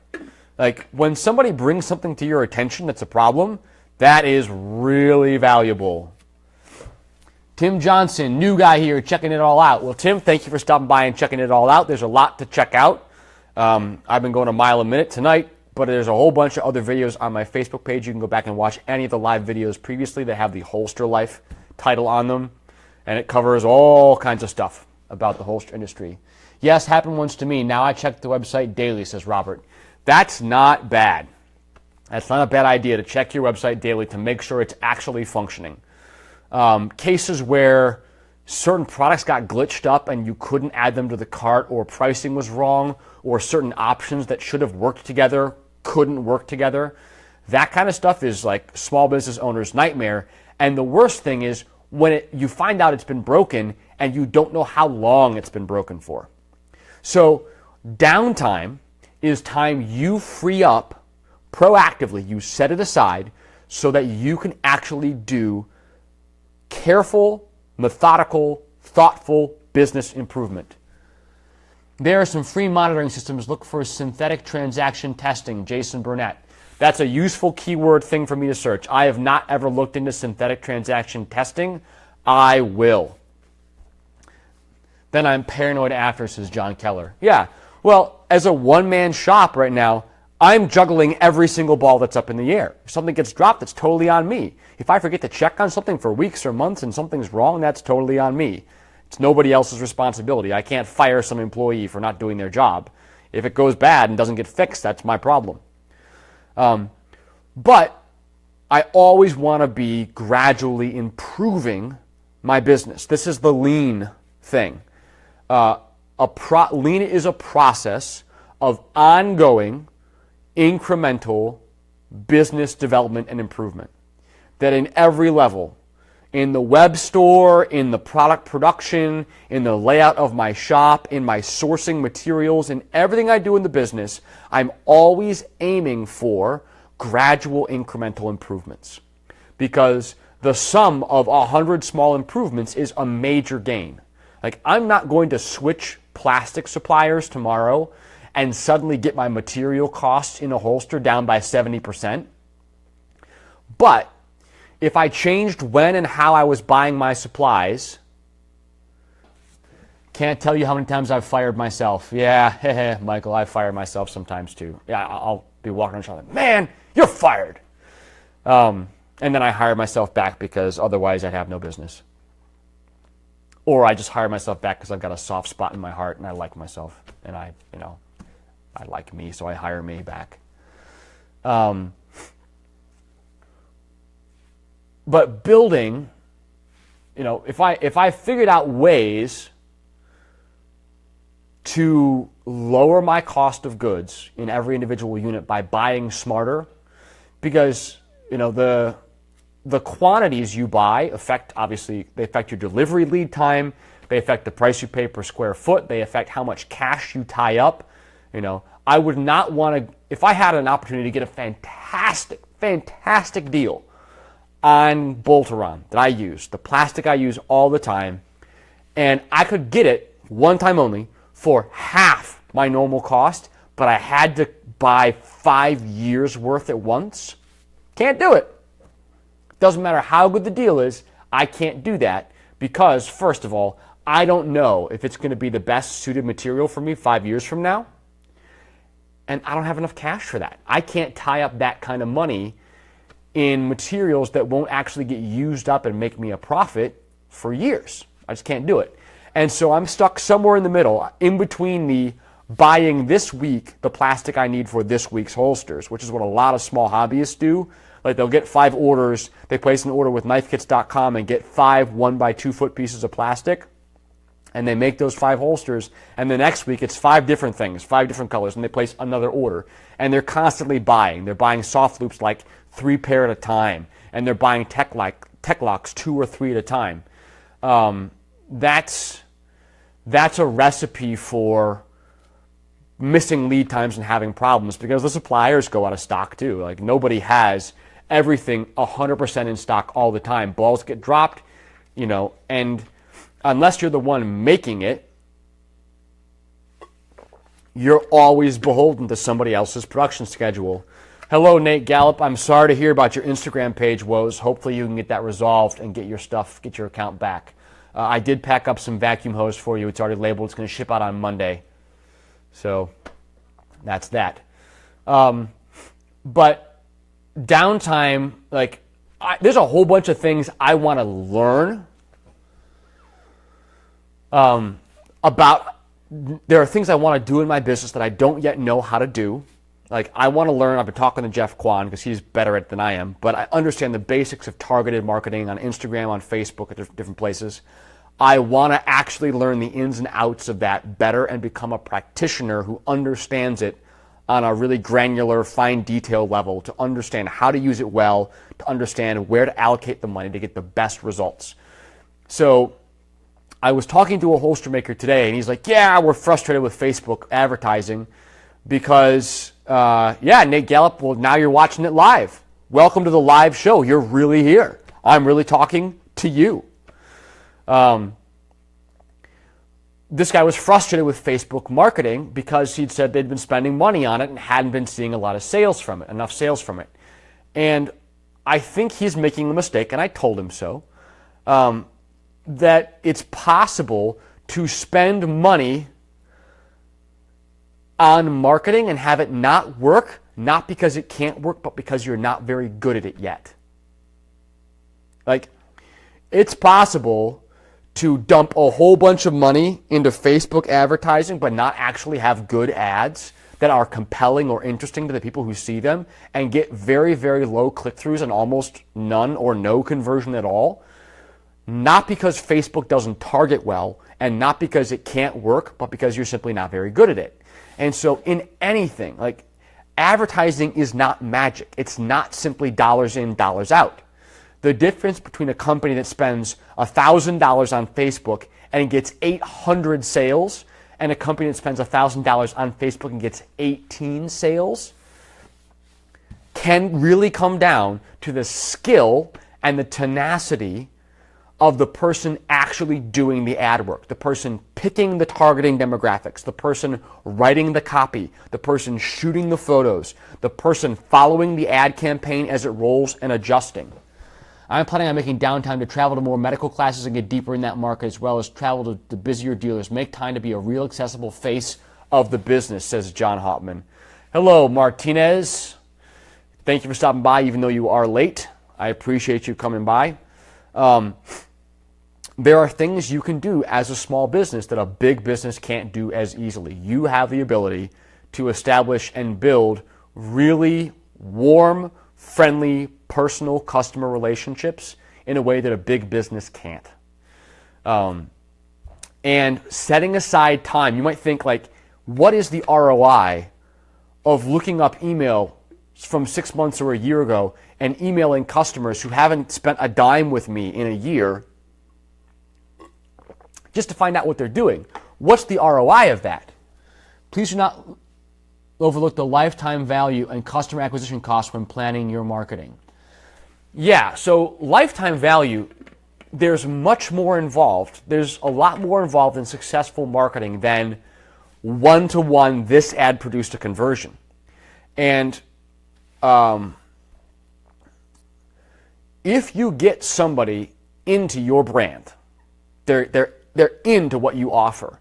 Like, when somebody brings something to your attention that's a problem, that is really valuable. Tim Johnson, new guy here, checking it all out. Well, Tim, thank you for stopping by and checking it all out. There's a lot to check out. I've been going a mile a minute tonight, but there's a whole bunch of other videos on my Facebook page. You can go back and watch any of the live videos previously that have the HolsterLife title on them, and it covers all kinds of stuff about the holster industry. Yes, happened once to me. Now I check the website daily, says Robert. That's not bad. That's not a bad idea to check your website daily to make sure it's actually functioning. Cases where certain products got glitched up and you couldn't add them to the cart, or pricing was wrong, or certain options that should have worked together couldn't work together. That kind of stuff is like small business owner's nightmare. And the worst thing is when you find out it's been broken and you don't know how long it's been broken for. So downtime is time you free up proactively. You set it aside so that you can actually do careful, methodical, thoughtful business improvement. There are some free monitoring systems. Look for synthetic transaction testing, Jason Burnett. That's a useful keyword thing for me to search. I have not ever looked into synthetic transaction testing. I will. Then I'm paranoid after, says John Keller. Yeah, well, as a one-man shop right now, I'm juggling every single ball that's up in the air. If something gets dropped, it's totally on me. If I forget to check on something for weeks or months and something's wrong, that's totally on me. It's nobody else's responsibility. I can't fire some employee for not doing their job. If it goes bad and doesn't get fixed, that's my problem. But I always want to be gradually improving my business. This is the lean thing. A Lean is a process of ongoing, incremental business development and improvement. That in every level, in the web store, in the product production, in the layout of my shop, in my sourcing materials, in everything I do in the business, I'm always aiming for gradual incremental improvements. Because the sum of 100 small improvements is a major gain. Like, I'm not going to switch plastic suppliers tomorrow and suddenly get my material costs in a holster down by 70%. But if I changed when and how I was buying my supplies, can't tell you how many times I've fired myself. Yeah, Michael, I fire myself sometimes too. Yeah, I'll be walking around shouting, man, you're fired. And then I hire myself back because otherwise I'd have no business. Or I just hire myself back because I've got a soft spot in my heart and I like myself. And I like me, so I hire me back. But building, if I figured out ways to lower my cost of goods in every individual unit by buying smarter, because the quantities you buy they affect your delivery lead time, they affect the price you pay per square foot, they affect how much cash you tie up. I would not want to, if I had an opportunity to get a fantastic deal on Boltaron that I use, the plastic I use all the time, and I could get it one time only for half my normal cost, but I had to buy 5 years worth at once. Can't do it. Doesn't matter how good the deal is, I can't do that because, first of all, I don't know if it's going to be the best suited material for me 5 years from now, and I don't have enough cash for that. I can't tie up that kind of money in materials that won't actually get used up and make me a profit for years. I just can't do it. And so I'm stuck somewhere in the middle, in between the buying this week the plastic I need for this week's holsters, which is what a lot of small hobbyists do. Like, they'll get 5 orders, they place an order with knifekits.com and get 5 1x2 foot pieces of plastic, and they make those 5 holsters, and the next week it's 5 different things, 5 different colors, and they place another order. And they're constantly buying. They're buying soft loops like 3 pair at a time, and they're buying tech locks 2 or 3 at a time. That's a recipe for missing lead times and having problems because the suppliers go out of stock too. Like, nobody has everything 100% in stock all the time. Balls get dropped, and unless you're the one making it, you're always beholden to somebody else's production schedule. Hello, Nate Gallup. I'm sorry to hear about your Instagram page woes. Hopefully you can get that resolved and get your account back. I did pack up some vacuum hose for you. It's already labeled. It's going to ship out on Monday. So that's that. But downtime, there's a whole bunch of things I want to learn about. There are things I want to do in my business that I don't yet know how to do. I want to learn. I've been talking to Jeff Kwan because he's better at it than I am, but I understand the basics of targeted marketing on Instagram, on Facebook, at different places. I want to actually learn the ins and outs of that better and become a practitioner who understands it on a really granular, fine detail level, to understand how to use it well, to understand where to allocate the money to get the best results. So I was talking to a holster maker today, and he's like, yeah, we're frustrated with Facebook advertising because, Nate Gallup, well, now you're watching it live. Welcome to the live show. You're really here. I'm really talking to you. This guy was frustrated with Facebook marketing because he'd said they'd been spending money on it and hadn't been seeing a lot of sales from it, enough sales from it. And I think he's making a mistake, and I told him so, that it's possible to spend money on marketing and have it not work, not because it can't work, but because you're not very good at it yet. It's possible to dump a whole bunch of money into Facebook advertising but not actually have good ads that are compelling or interesting to the people who see them and get very, very low click-throughs and almost none or no conversion at all. Not because Facebook doesn't target well, and not because it can't work, but because you're simply not very good at it. And so in anything, like advertising is not magic. It's not simply dollars in, dollars out. The difference between a company that spends $1,000 on Facebook and gets 800 sales and a company that spends $1,000 on Facebook and gets 18 sales can really come down to the skill and the tenacity of the person actually doing the ad work, the person picking the targeting demographics, the person writing the copy, the person shooting the photos, the person following the ad campaign as it rolls and adjusting. I'm planning on making downtime to travel to more medical classes and get deeper in that market, as well as travel to the busier dealers. Make time to be a real accessible face of the business, says John Hoffman. Hello, Martinez. Thank you for stopping by, even though you are late. I appreciate you coming by. There are things you can do as a small business that a big business can't do as easily. You have the ability to establish and build really warm, friendly, personal customer relationships in a way that a big business can't. And setting aside time, you might think like, what is the ROI of looking up email from 6 months or a year ago and emailing customers who haven't spent a dime with me in a year just to find out what they're doing? What's the ROI of that? Please do not overlook the lifetime value and customer acquisition costs when planning your marketing. Yeah, so lifetime value, there's much more involved. There's a lot more involved in successful marketing than one-to-one, this ad produced a conversion. And if you get somebody into your brand, they're into what you offer.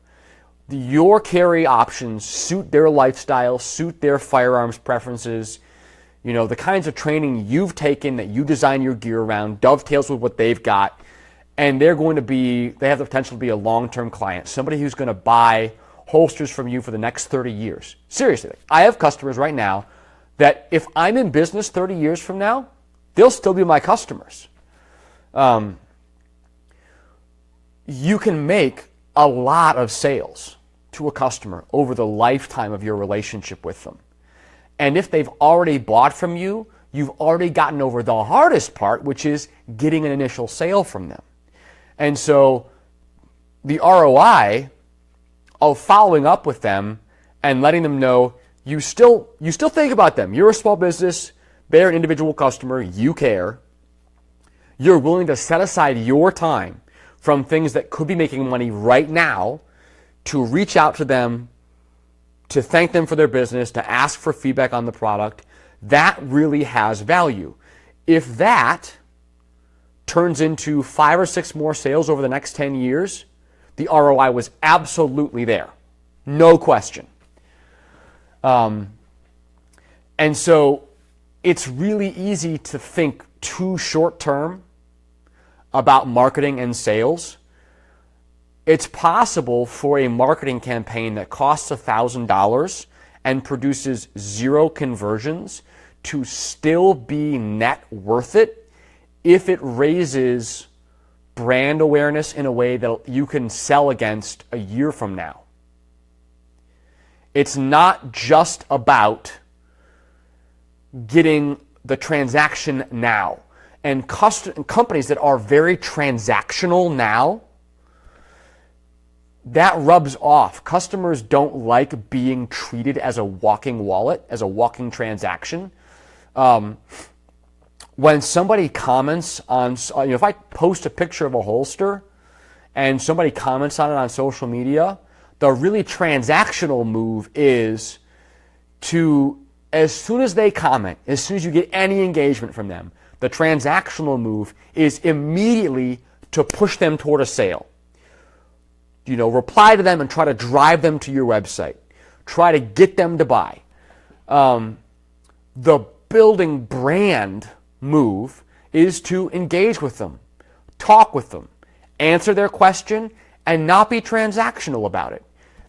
Your carry options suit their lifestyle, suit their firearms preferences. You know, the kinds of training you've taken that you design your gear around dovetails with what they've got, and they have the potential to be a long-term client, somebody who's going to buy holsters from you for the next 30 years. Seriously, I have customers right now that if I'm in business 30 years from now, they'll still be my customers. You can make a lot of sales to a customer over the lifetime of your relationship with them. And if they've already bought from you, you've already gotten over the hardest part, which is getting an initial sale from them. And so the ROI of following up with them and letting them know you still think about them. You're a small business, they're an individual customer, you care. You're willing to set aside your time from things that could be making money right now to reach out to them, to thank them for their business, to ask for feedback on the product. That really has value. If that turns into 5 or 6 more sales over the next 10 years, the ROI was absolutely there. No question. And so it's really easy to think too short term about marketing and sales. It's possible for a marketing campaign that costs $1,000 and produces 0 conversions to still be net worth it if it raises brand awareness in a way that you can sell against a year from now. It's not just about getting the transaction now. And companies that are very transactional now, that rubs off. Customers don't like being treated as a walking wallet, as a walking transaction. When somebody comments on, if I post a picture of a holster and somebody comments on it on social media, the really transactional move is to, as soon as they comment, as soon as you get any engagement from them, the transactional move is immediately to push them toward a sale. Reply to them and try to drive them to your website. Try to get them to buy. The building brand move is to engage with them, talk with them, answer their question, and not be transactional about it.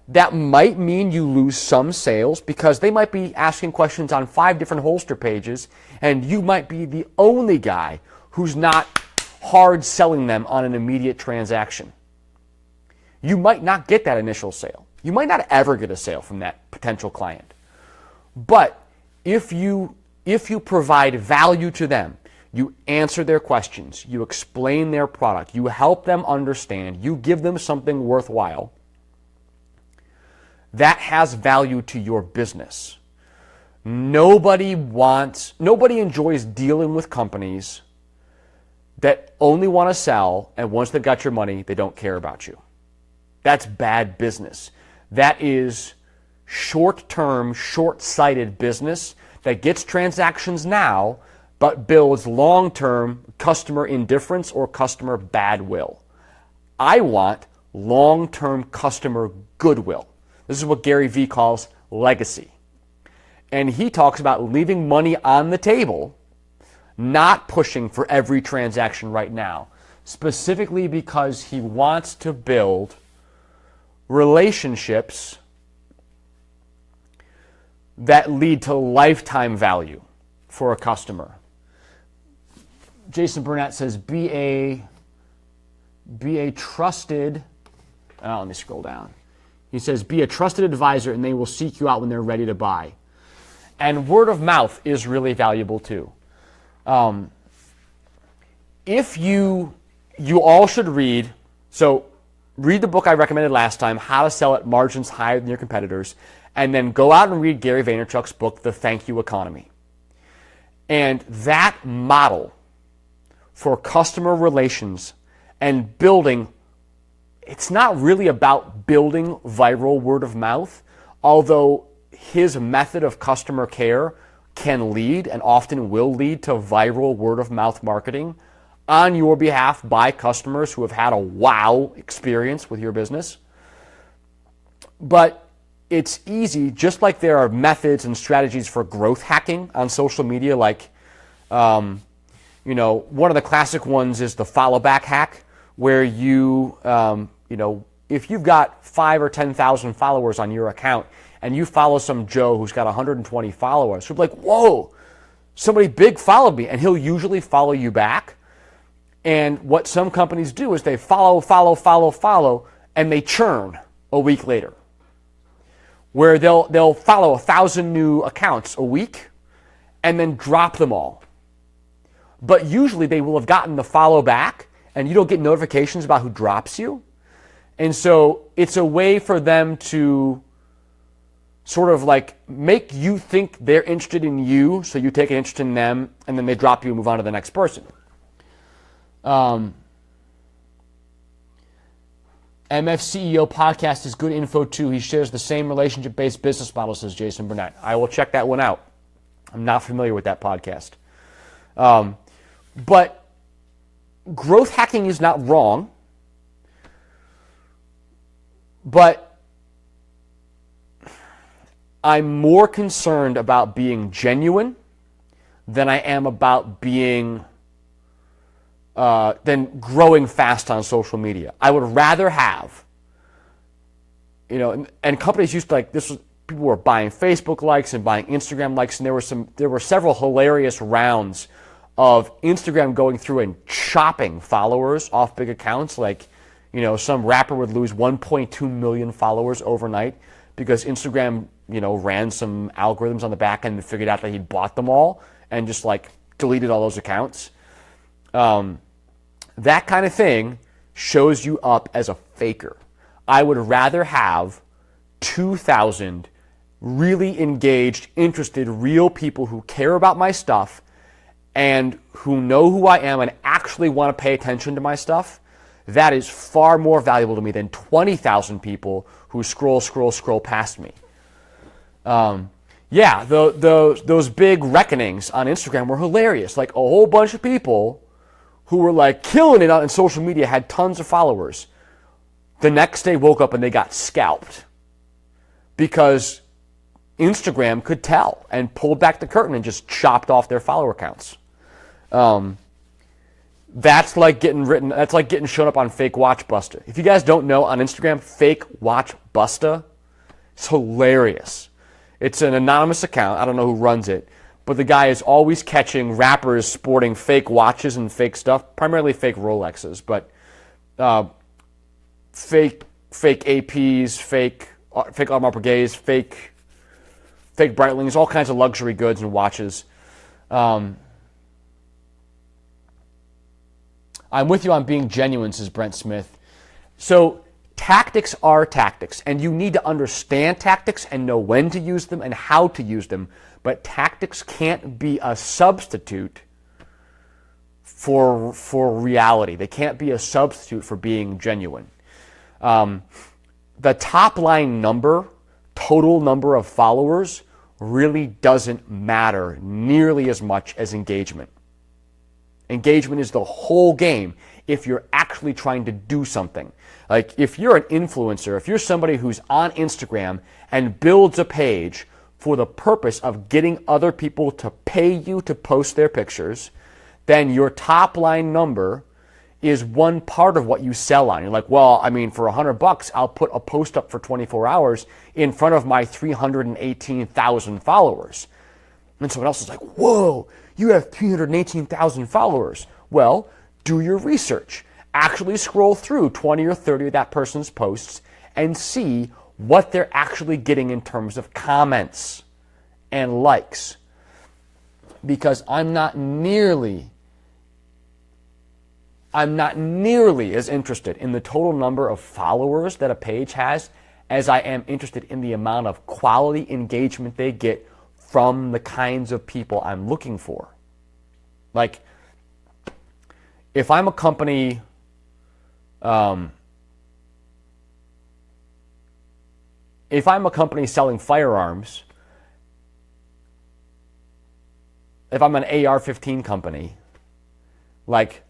That might mean you lose some sales because they might be asking questions on 5 different holster pages, and you might be the only guy who's not hard selling them on an immediate transaction. You might not get that initial sale. You might not ever get a sale from that potential client. But if you provide value to them, you answer their questions, you explain their product, you help them understand, you give them something worthwhile, that has value to your business. Nobody enjoys dealing with companies that only want to sell, and once they've got your money, they don't care about you. That's bad business. That is short-term, short-sighted business that gets transactions now, but builds long-term customer indifference or customer bad will. I want long-term customer goodwill. This is what Gary Vee calls legacy. And he talks about leaving money on the table, not pushing for every transaction right now, specifically because he wants to build relationships that lead to lifetime value for a customer. Jason Burnett says, be a trusted, let me scroll down. He says, be a trusted advisor and they will seek you out when they're ready to buy. And word of mouth is really valuable too. If you all should read, so read the book I recommended last time, How to Sell at Margins Higher Than Your Competitors, and then go out and read Gary Vaynerchuk's book, The Thank You Economy. And that model for customer relations and building, it's not really about building viral word of mouth, although his method of customer care can lead and often will lead to viral word of mouth marketing on your behalf by customers who have had a wow experience with your business. But it's easy, just like there are methods and strategies for growth hacking on social media, like, one of the classic ones is the follow back hack, where you, if you've got 5,000 or 10,000 followers on your account and you follow some Joe who's got 120 followers, who'll be like, whoa, somebody big followed me, and he'll usually follow you back. And what some companies do is they follow, and they churn a week later, where they'll follow 1,000 new accounts a week and then drop them all. But usually they will have gotten the follow back, and you don't get notifications about who drops you. And so it's a way for them to sort of like make you think they're interested in you, so you take an interest in them, and then they drop you and move on to the next person. MFCEO podcast is good info too. He shares the same relationship-based business model, says Jason Burnett. I will check that one out. I'm not familiar with that podcast. But growth hacking is not wrong, but I'm more concerned about being genuine than I am about being than growing fast on social media. I would rather have, and companies used to, like, this was, people were buying Facebook likes and buying Instagram likes, and there were several hilarious rounds of Instagram going through and chopping followers off big accounts. Like, some rapper would lose 1.2 million followers overnight because Instagram, ran some algorithms on the back end and figured out that he'd bought them all and just like deleted all those accounts. That kind of thing shows you up as a faker. I would rather have 2,000 really engaged, interested, real people who care about my stuff and who know who I am and actually want to pay attention to my stuff. That is far more valuable to me than 20,000 people who scroll past me. Those big reckonings on Instagram were hilarious. Like, a whole bunch of people who were like killing it on social media had tons of followers. The next day woke up and they got scalped because Instagram could tell and pulled back the curtain and just chopped off their follower counts. That's like getting shown up on Fake Watch Busta. If you guys don't know, on Instagram, Fake Watch Busta, it's hilarious. It's an anonymous account. I don't know who runs it, but the guy is always catching rappers sporting fake watches and fake stuff, primarily fake Rolexes, but fake APs, fake Audemars Piguets, fake Breitlings, all kinds of luxury goods and watches. I'm with you on being genuine, says Brent Smith. So tactics are tactics, and you need to understand tactics and know when to use them and how to use them. But tactics can't be a substitute for reality. They can't be a substitute for being genuine. The top line number, total number of followers, really doesn't matter nearly as much as engagement. Engagement is the whole game if you're actually trying to do something. Like if you're an influencer, if you're somebody who's on Instagram and builds a page for the purpose of getting other people to pay you to post their pictures, then your top line number is one part of what you sell on. You're like, well, I mean, for $100, I'll put a post up for 24 hours in front of my 318,000 followers. And someone else is like, whoa, you have 318,000 followers. Well, do your research. Actually scroll through 20 or 30 of that person's posts and see what they're actually getting in terms of comments and likes. Because I'm not nearly as interested in the total number of followers that a page has as I am interested in the amount of quality engagement they get from the kinds of people I'm looking for. Like, if I'm a company, selling firearms, if I'm an AR-15 company, like,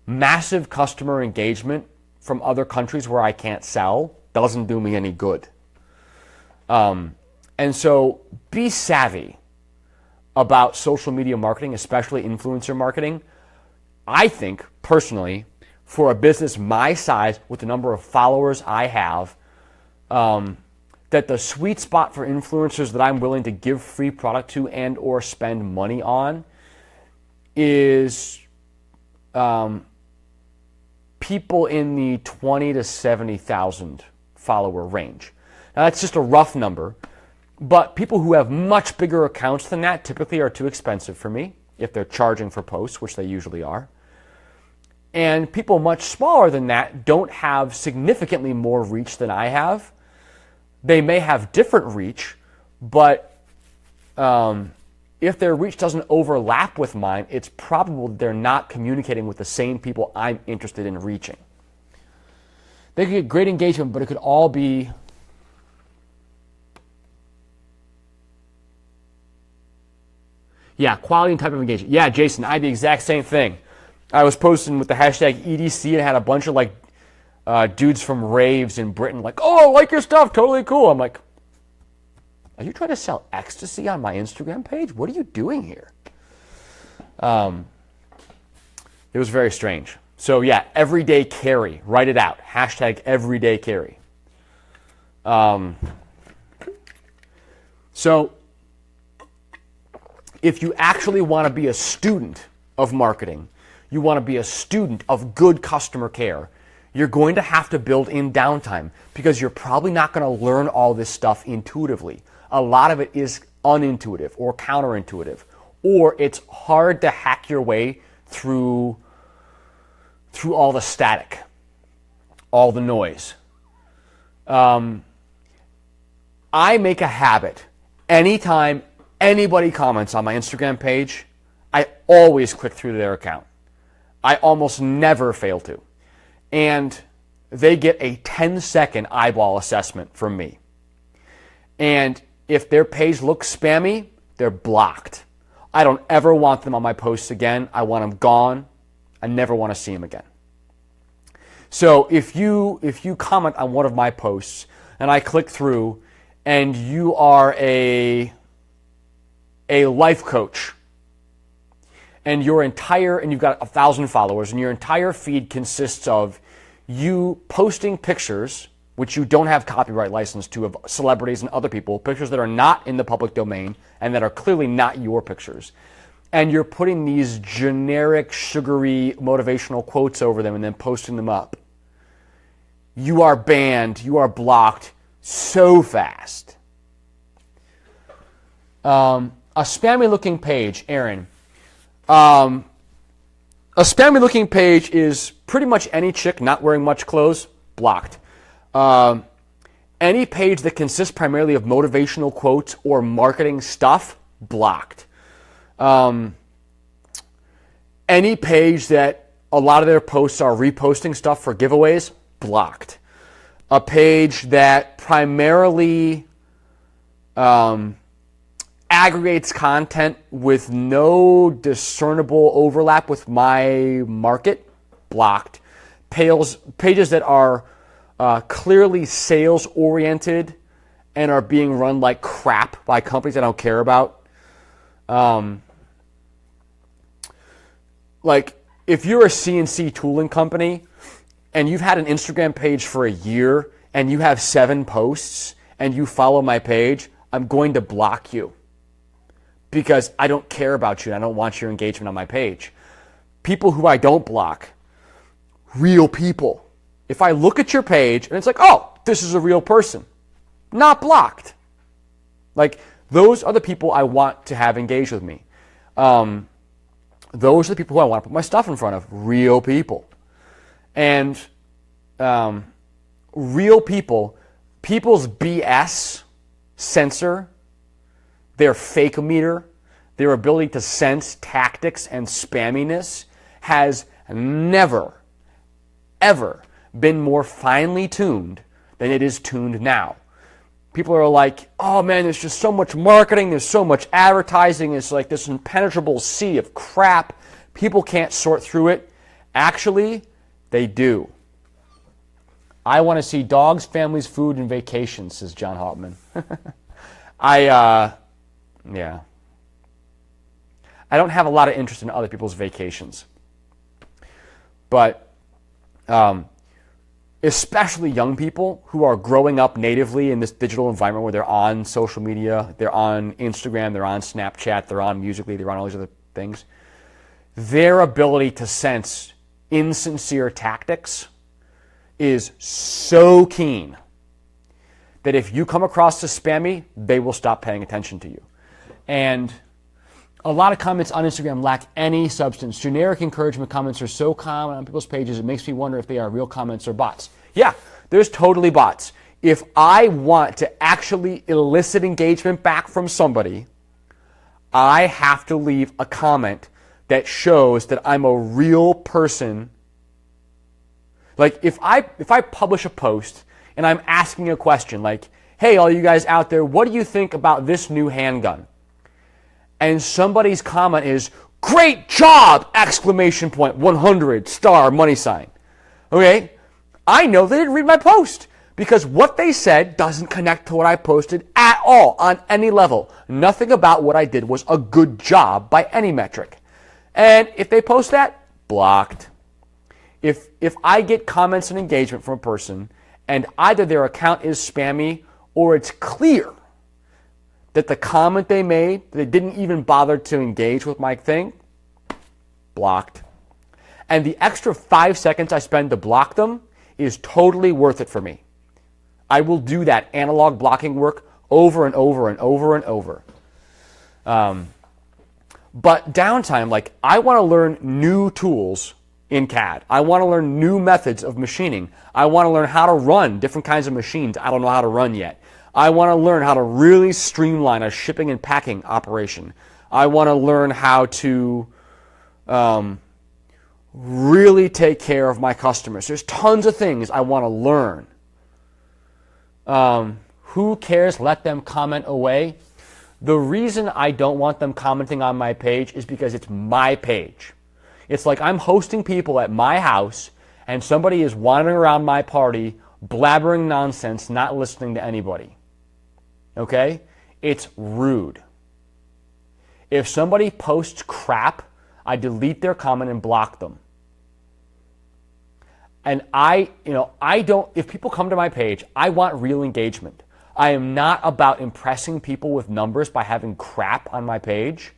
massive customer engagement from other countries where I can't sell doesn't do me any good. And so be savvy about social media marketing, especially influencer marketing. I think, personally, for a business my size with the number of followers I have, that the sweet spot for influencers that I'm willing to give free product to and or spend money on is people in the 20 to 70,000 follower range. Now that's just a rough number, but people who have much bigger accounts than that typically are too expensive for me if they're charging for posts, which they usually are. And people much smaller than that don't have significantly more reach than I have. They may have different reach, but if their reach doesn't overlap with mine, it's probable that they're not communicating with the same people I'm interested in reaching. They could get great engagement, but it could all be quality and type of engagement. Yeah, Jason, I had the exact same thing. I was posting with the hashtag EDC and had a bunch of like dudes from raves in Britain like, oh, I like your stuff, totally cool. I'm like, are you trying to sell ecstasy on my Instagram page? What are you doing here? It was very strange. So yeah, everyday carry. Write it out. Hashtag everyday carry. So if you actually want to be a student of marketing, you want to be a student of good customer care, you're going to have to build in downtime because you're probably not going to learn all this stuff intuitively. A lot of it is unintuitive or counterintuitive, or it's hard to hack your way through all the static, all the noise. I make a habit. Anytime anybody comments on my Instagram page, I always click through their account. I almost never fail to. And they get a 10-second eyeball assessment from me. And if their page looks spammy, they're blocked. I don't ever want them on my posts again. I want them gone. I never want to see them again. So if you comment on one of my posts and I click through and you are a life coach and you've got 1,000 followers and your entire feed consists of you posting pictures which you don't have copyright license to, of celebrities and other people, pictures that are not in the public domain and that are clearly not your pictures. And you're putting these generic, sugary, motivational quotes over them and then posting them up. You are banned, you are blocked so fast. A spammy-looking page, Aaron. A spammy-looking page is pretty much any chick not wearing much clothes, blocked. Any page that consists primarily of motivational quotes or marketing stuff, blocked. Any page that a lot of their posts are reposting stuff for giveaways, blocked. A page that primarily aggregates content with no discernible overlap with my market, blocked. Pages that are clearly sales-oriented and are being run like crap by companies I don't care about. Like, if you're a CNC tooling company and you've had an Instagram page for a year and you have 7 posts and you follow my page, I'm going to block you because I don't care about you and I don't want your engagement on my page. People who I don't block, real people. If I look at your page and it's like, oh, this is a real person, not blocked. Like, those are the people I want to have engaged with me. Those are the people who I want to put my stuff in front of, real people. And real people, people's BS sensor, their fake meter, their ability to sense tactics and spamminess has never, ever been more finely tuned than it is tuned now. People are like, oh man, there's just so much marketing, there's so much advertising, it's like this impenetrable sea of crap. People can't sort through it. Actually, they do. I want to see dogs, families, food, and vacations, says John Hauptman. Yeah. I don't have a lot of interest in other people's vacations. But especially young people who are growing up natively in this digital environment where they're on social media, they're on Instagram, they're on Snapchat, they're on Musical.ly, they're on all these other things. Their ability to sense insincere tactics is so keen that if you come across as spammy, they will stop paying attention to you. And a lot of comments on Instagram lack any substance. Generic encouragement comments are so common on people's pages, it makes me wonder if they are real comments or bots. Yeah, there's totally bots. If I want to actually elicit engagement back from somebody, I have to leave a comment that shows that I'm a real person. Like, if I publish a post and I'm asking a question like, hey, all you guys out there, what do you think about this new handgun? And somebody's comment is, great job! Exclamation point, 100, star, money sign. Okay? I know they didn't read my post because what they said doesn't connect to what I posted at all on any level. Nothing about what I did was a good job by any metric. And if they post that, blocked. If I get comments and engagement from a person and either their account is spammy or it's clear that the comment they made, they didn't even bother to engage with my thing, blocked. And the extra 5 seconds I spend to block them is totally worth it for me. I will do that analog blocking work over and over and over and over. But downtime, like, I want to learn new tools in CAD. I want to learn new methods of machining. I want to learn how to run different kinds of machines I don't know how to run yet. I want to learn how to really streamline a shipping and packing operation. I want to learn how to really take care of my customers. There's tons of things I want to learn. Who cares? Let them comment away. The reason I don't want them commenting on my page is because it's my page. It's like I'm hosting people at my house and somebody is wandering around my party, blabbering nonsense, not listening to anybody. Okay? It's rude. If somebody posts crap, I delete their comment and block them. And if people come to my page, I want real engagement. I am not about impressing people with numbers by having crap on my page.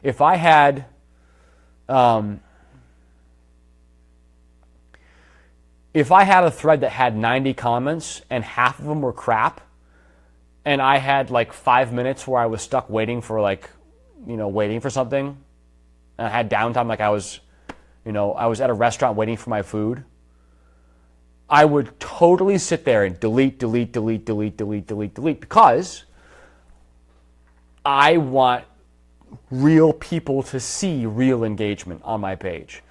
If I had, a thread that had 90 comments and half of them were crap, and I had like 5 minutes where I was stuck waiting for something, and I had downtime, like I was at a restaurant waiting for my food, I would totally sit there and delete, because I want real people to see real engagement on my page.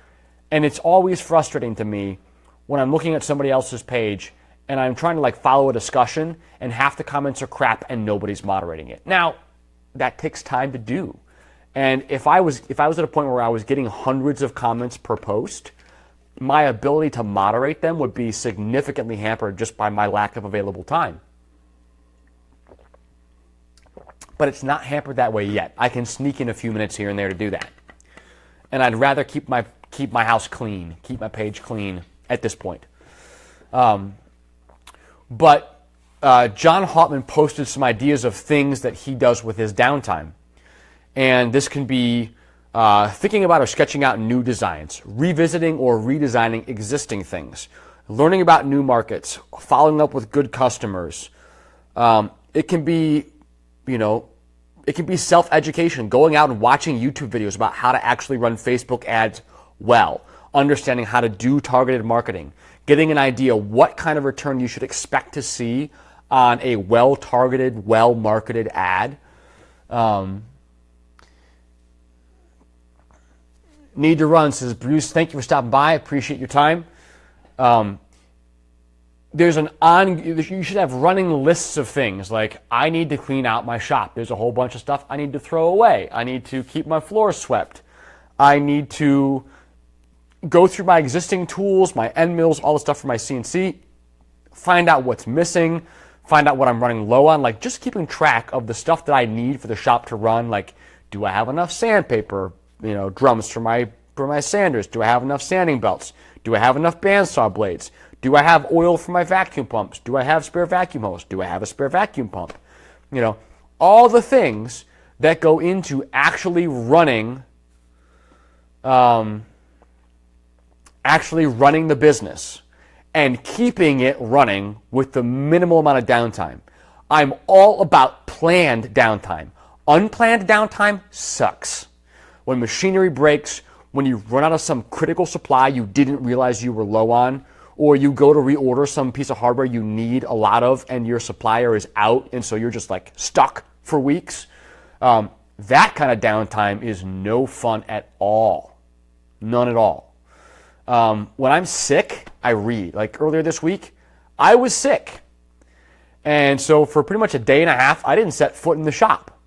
And it's always frustrating to me when I'm looking at somebody else's page and I'm trying to follow a discussion and half the comments are crap and nobody's moderating it. Now, that takes time to do. And if I was at a point where I was getting hundreds of comments per post, my ability to moderate them would be significantly hampered just by my lack of available time. But it's not hampered that way yet. I can sneak in a few minutes here and there to do that. And I'd rather keep my house clean, keep my page clean at this point. But John Hauptman posted some ideas of things that he does with his downtime. And this can be thinking about or sketching out new designs, revisiting or redesigning existing things, learning about new markets, following up with good customers. It can be self-education, going out and watching YouTube videos about how to actually run Facebook ads well, understanding how to do targeted marketing, getting an idea what kind of return you should expect to see on a well-targeted, well-marketed ad. Need to run, says Bruce. Thank you for stopping by. I appreciate your time. You should have running lists of things like I need to clean out my shop. There's a whole bunch of stuff I need to throw away. I need to keep my floors swept. I need to go through my existing tools, my end mills, all the stuff for my CNC, find out what's missing, find out what I'm running low on, just keeping track of the stuff that I need for the shop to run. Do I have enough sandpaper, drums for my sanders? Do I have enough sanding belts? Do I have enough bandsaw blades? Do I have oil for my vacuum pumps? Do I have spare vacuum hose? Do I have a spare vacuum pump? All the things that go into actually running the business and keeping it running with the minimal amount of downtime. I'm all about planned downtime. Unplanned downtime sucks. When machinery breaks, when you run out of some critical supply you didn't realize you were low on, or you go to reorder some piece of hardware you need a lot of and your supplier is out and so you're just stuck for weeks, that kind of downtime is no fun at all. None at all. When I'm sick, I read. Earlier this week, I was sick. And so for pretty much a day and a half, I didn't set foot in the shop.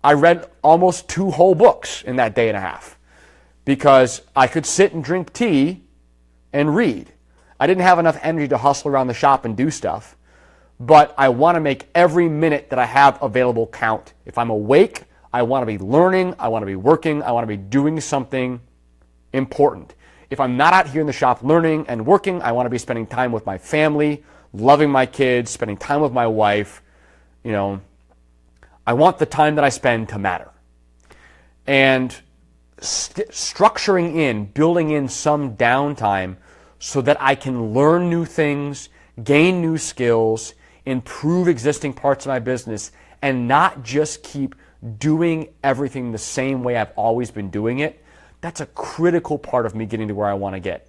I read almost 2 whole books in that day and a half because I could sit and drink tea and read. I didn't have enough energy to hustle around the shop and do stuff, but I want to make every minute that I have available count. If I'm awake, I want to be learning, I want to be working, I want to be doing something important. If I'm not out here in the shop learning and working, I want to be spending time with my family, loving my kids, spending time with my wife. I want the time that I spend to matter. And building in some downtime so that I can learn new things, gain new skills, improve existing parts of my business, and not just keep doing everything the same way I've always been doing it. That's a critical part of me getting to where I want to get.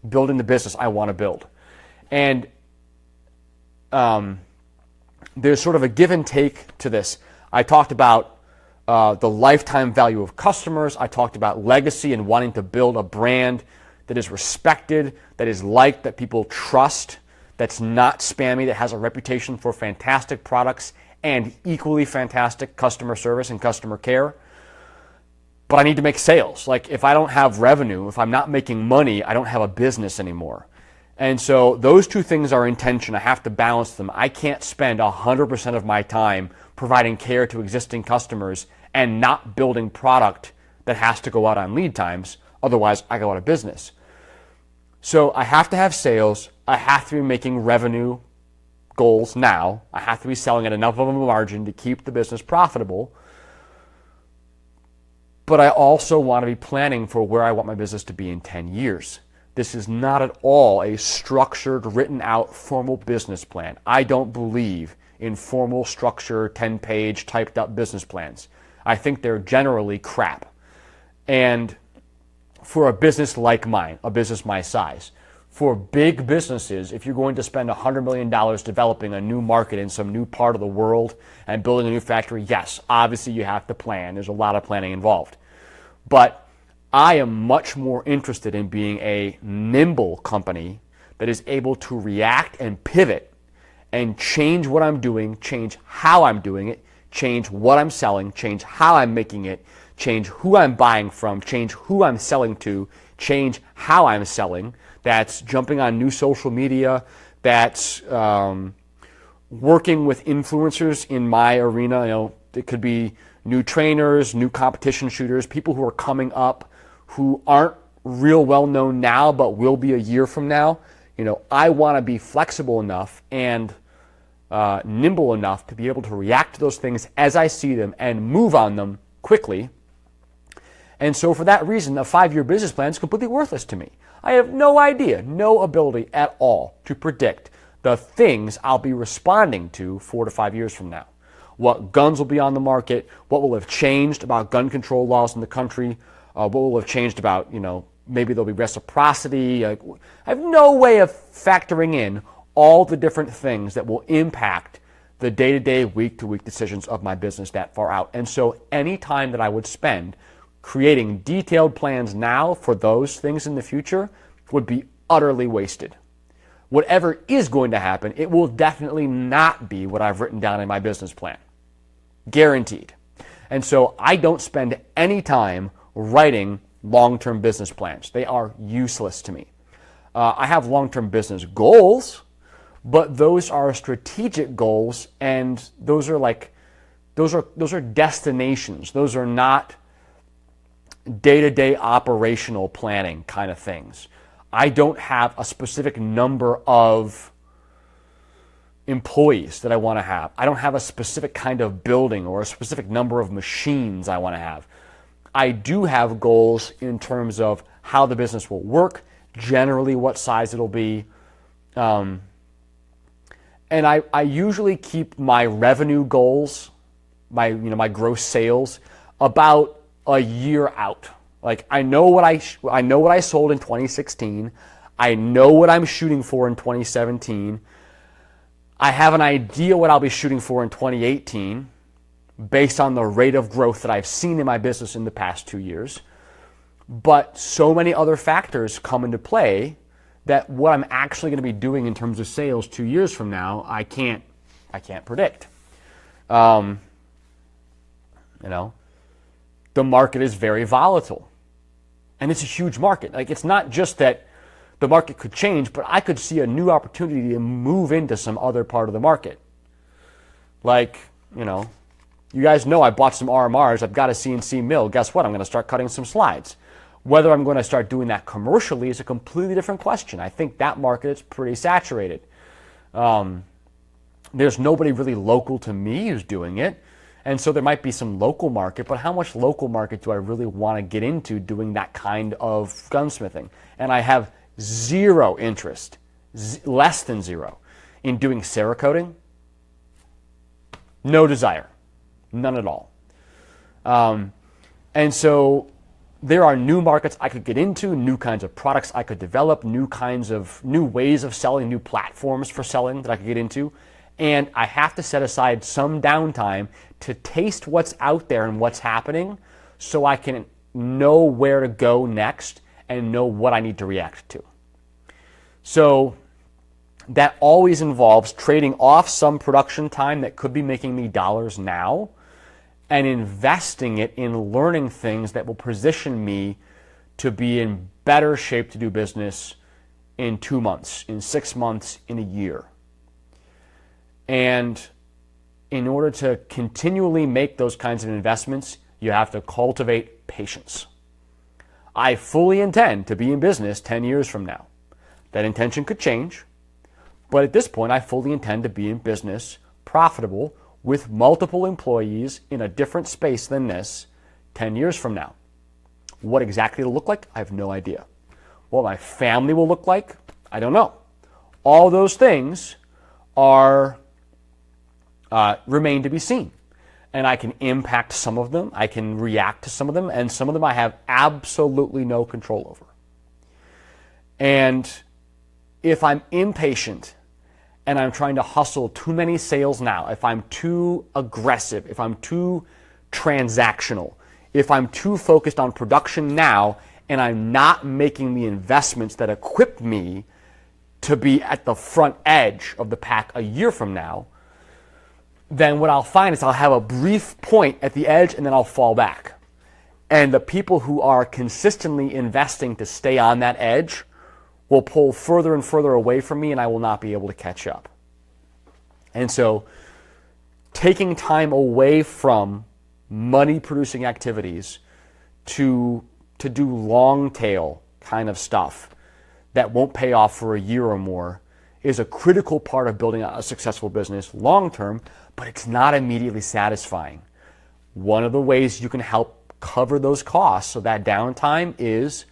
Building the business I want to build. And there's sort of a give and take to this. I talked about the lifetime value of customers. I talked about legacy and wanting to build a brand that is respected, that is liked, that people trust, that's not spammy, that has a reputation for fantastic products and equally fantastic customer service and customer care. But I need to make sales. If I don't have revenue, if I'm not making money, I don't have a business anymore. And so those two things are in tension. I have to balance them. I can't spend 100% of my time providing care to existing customers and not building product that has to go out on lead times. Otherwise, I go out of business. So I have to have sales. I have to be making revenue goals now. I have to be selling at enough of a margin to keep the business profitable. But I also want to be planning for where I want my business to be in 10 years. This is not at all a structured, written out, formal business plan. I don't believe in formal, structured, 10-page, typed up business plans. I think they're generally crap. And for a business like mine, a business my size, for big businesses, if you're going to spend $100 million developing a new market in some new part of the world and building a new factory, yes, obviously you have to plan. There's a lot of planning involved. But I am much more interested in being a nimble company that is able to react and pivot and change what I'm doing, change how I'm doing it, change what I'm selling, change how I'm making it, change who I'm buying from, change who I'm selling to, change how I'm selling. That's jumping on new social media. That's working with influencers in my arena. It could be new trainers, new competition shooters, people who are coming up who aren't real well known now but will be a year from now. I want to be flexible enough and nimble enough to be able to react to those things as I see them and move on them quickly. And so for that reason, a 5-year business plan is completely worthless to me. I have no idea, no ability at all to predict the things I'll be responding to 4 to 5 years from now. What guns will be on the market, what will have changed about gun control laws in the country, what will have changed about, maybe there'll be reciprocity. I have no way of factoring in all the different things that will impact the day-to-day, week-to-week decisions of my business that far out. And so any time that I would spend creating detailed plans now for those things in the future would be utterly wasted. Whatever is going to happen, it will definitely not be what I've written down in my business plan. Guaranteed. And so I don't spend any time writing long-term business plans. They are useless to me. I have long-term business goals, but those are strategic goals, and those are destinations. Those are not day-to-day operational planning kind of things. I don't have a specific number of employees that I want to have. I don't have a specific kind of building or a specific number of machines I want to have. I do have goals in terms of how the business will work, generally what size it'll be. And I usually keep my revenue goals, my gross sales, about a year out. Like I know what I sold in 2016. I know what I'm shooting for in 2017. I have an idea what I'll be shooting for in 2018 based on the rate of growth that I've seen in my business in the past 2 years. But so many other factors come into play that what I'm actually going to be doing in terms of sales 2 years from now, I can't predict. The market is very volatile. And it's a huge market. Like, it's not just that the market could change, but I could see a new opportunity to move into some other part of the market. Like, you guys know I bought some RMRs. I've got a CNC mill. Guess what? I'm going to start cutting some slides. Whether I'm going to start doing that commercially is a completely different question. I think that market is pretty saturated. There's nobody really local to me who's doing it. And so there might be some local market, but how much local market do I really want to get into doing that kind of gunsmithing? And I have zero interest, less than zero, in doing Cerakoting. No desire. None at all. And so there are new markets I could get into, new kinds of products I could develop, new ways of selling, new platforms for selling that I could get into. And I have to set aside some downtime to taste what's out there and what's happening so I can know where to go next and know what I need to react to. So that always involves trading off some production time that could be making me dollars now and investing it in learning things that will position me to be in better shape to do business in 2 months, in 6 months, in a year. And in order to continually make those kinds of investments, you have to cultivate patience. I fully intend to be in business 10 years from now. That intention could change, but at this point, I fully intend to be in business, profitable, with multiple employees in a different space than this 10 years from now. What exactly it'll look like, I have no idea. What my family will look like, I don't know. All those things are remain to be seen. And I can impact some of them, I can react to some of them, and some of them I have absolutely no control over. And if I'm impatient and I'm trying to hustle too many sales now, if I'm too aggressive, if I'm too transactional, if I'm too focused on production now and I'm not making the investments that equip me to be at the front edge of the pack a year from now, then what I'll find is I'll have a brief point at the edge and then I'll fall back. And the people who are consistently investing to stay on that edge will pull further and further away from me and I will not be able to catch up. And so taking time away from money-producing activities to do long tail kind of stuff that won't pay off for a year or more is a critical part of building a successful business long term, but it's not immediately satisfying. One of the ways you can help cover those costs, so that downtime, is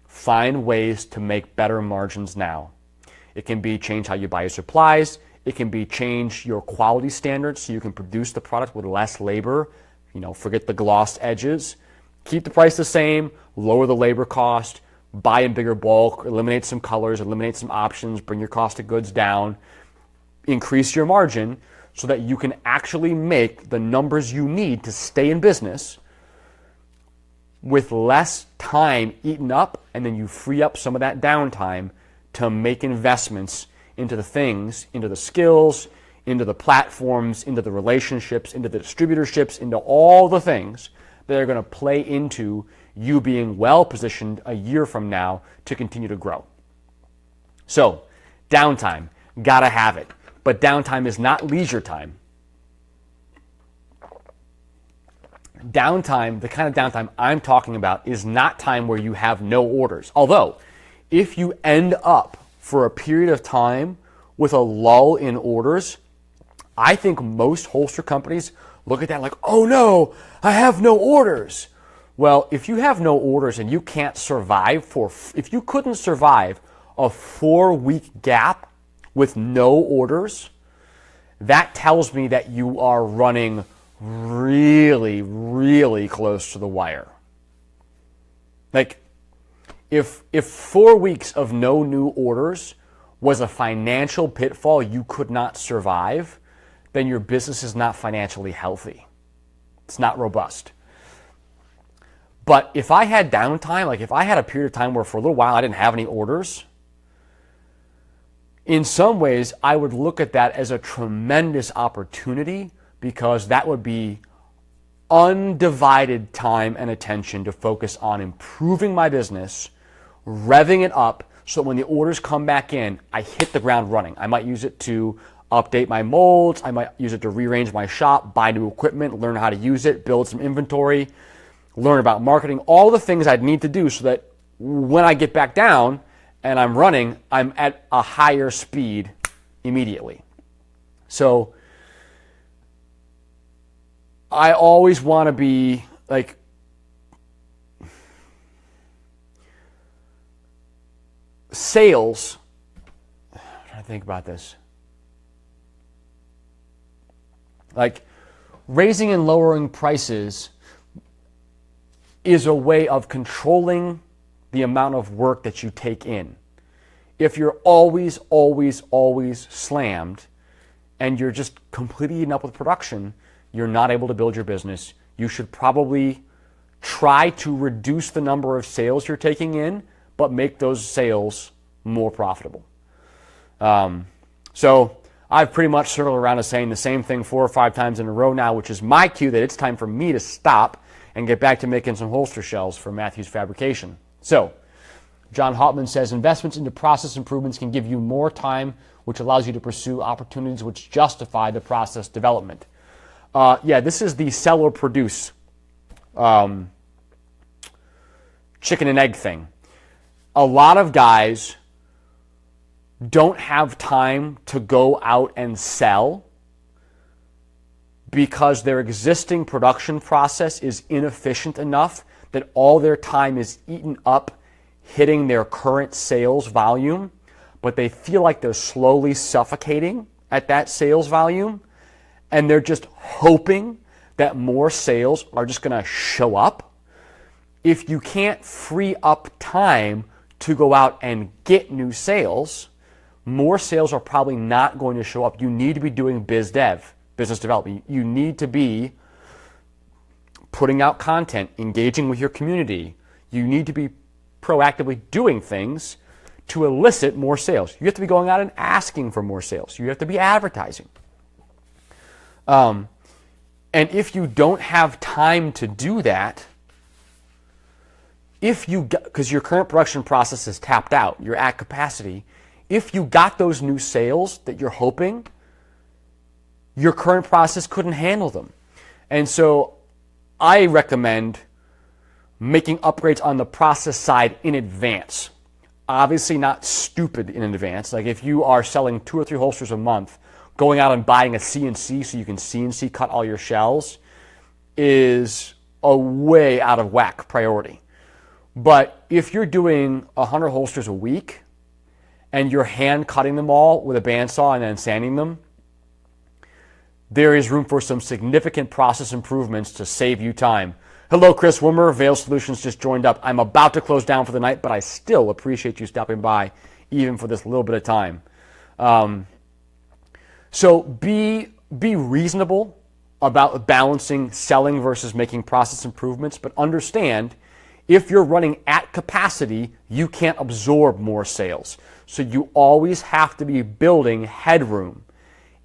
find ways to make better margins now. It can be change how you buy your supplies. It can be change your quality standards so you can produce the product with less labor. Forget the glossed edges. Keep the price the same, lower the labor cost, buy in bigger bulk, eliminate some colors, eliminate some options, bring your cost of goods down, increase your margin so that you can actually make the numbers you need to stay in business with less time eaten up, and then you free up some of that downtime to make investments into the things, into the skills, into the platforms, into the relationships, into the distributorships, into all the things that are going to play into you being well positioned a year from now to continue to grow. So, downtime, gotta have it. But downtime is not leisure time. Downtime, the kind of downtime I'm talking about, is not time where you have no orders. Although, if you end up for a period of time with a lull in orders, I think most holster companies look at that like, oh no, I have no orders. Well, if you have no orders and you can't survive if you couldn't survive a 4-week gap with no orders, that tells me that you are running really, really close to the wire. Like, if 4 weeks of no new orders was a financial pitfall you could not survive, then your business is not financially healthy. It's not robust. But if I had downtime, like if I had a period of time where for a little while I didn't have any orders, in some ways I would look at that as a tremendous opportunity, because that would be undivided time and attention to focus on improving my business, revving it up, so when the orders come back in, I hit the ground running. I might use it to update my molds. I might use it to rearrange my shop, buy new equipment, learn how to use it, build some inventory, learn about marketing, all the things I'd need to do so that when I get back down and I'm running, I'm at a higher speed immediately. So I always want to be like, sales, I'm trying to think about this. Like, raising and lowering prices is a way of controlling the amount of work that you take in. If you're always slammed and you're just completely eaten up with production, you're not able to build your business. You should probably try to reduce the number of sales you're taking in, but make those sales more profitable. So I've pretty much circled around to saying the same thing 4 or 5 times in a row now, which is my cue that it's time for me to stop and get back to making some holster shells for Matthews Fabrication. So, John Hauptman says, investments into process improvements can give you more time, which allows you to pursue opportunities which justify the process development. Yeah, this is the sell or produce chicken and egg thing. A lot of guys don't have time to go out and sell because their existing production process is inefficient enough that all their time is eaten up hitting their current sales volume, but they feel like they're slowly suffocating at that sales volume, and they're just hoping that more sales are just going to show up. If you can't free up time to go out and get new sales, more sales are probably not going to show up. You need to be doing biz dev, business development. You need to be putting out content, engaging with your community. You need to be proactively doing things to elicit more sales. You have to be going out and asking for more sales. You have to be advertising. And if you don't have time to do that, because your current production process is tapped out, you're at capacity, if you got those new sales that you're hoping, your current process couldn't handle them. And so I recommend making upgrades on the process side in advance. Obviously not stupid in advance. Like if you are selling 2 or 3 holsters a month, going out and buying a CNC so you can CNC cut all your shells is a way out of whack priority. But if you're doing 100 holsters a week and you're hand cutting them all with a bandsaw and then sanding them, there is room for some significant process improvements to save you time. Hello, Chris Wimmer. Vail Solutions just joined up. I'm about to close down for the night, but I still appreciate you stopping by even for this little bit of time. So be reasonable about balancing selling versus making process improvements, but understand if you're running at capacity, you can't absorb more sales. So you always have to be building headroom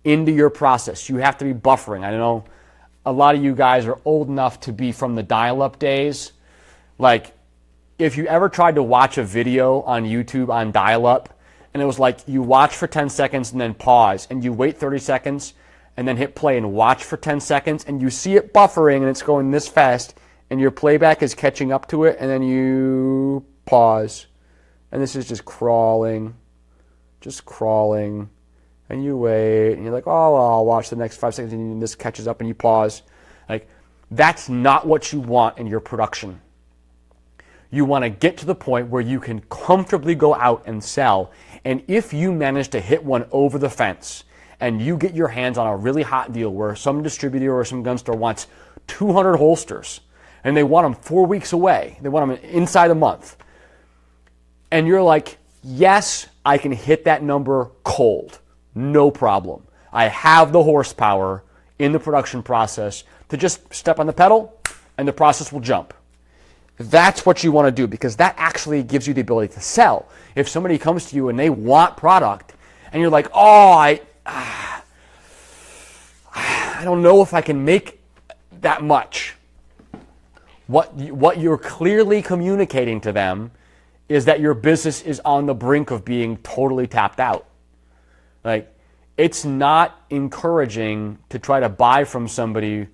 into your process. You have to be buffering. I know a lot of you guys are old enough to be from the dial-up days. Like, if you ever tried to watch a video on YouTube on dial-up, and it was like you watch for 10 seconds and then pause, and you wait 30 seconds, and then hit play and watch for 10 seconds, and you see it buffering, and it's going this fast, and your playback is catching up to it, and then you pause. And this is just crawling, and you wait, and you're like, oh, well, I'll watch the next 5 seconds, and this catches up, and you pause. Like, that's not what you want in your production. You want to get to the point where you can comfortably go out and sell, and if you manage to hit one over the fence, and you get your hands on a really hot deal where some distributor or some gun store wants 200 holsters, and they want them 4 weeks away, they want them inside a month, and you're like, yes, I can hit that number cold. No problem. I have the horsepower in the production process to just step on the pedal and the process will jump. That's what you want to do because that actually gives you the ability to sell. If somebody comes to you and they want product and you're like, oh, I don't know if I can make that much. What you're clearly communicating to them is that your business is on the brink of being totally tapped out. Like, it's not encouraging to try to buy from somebody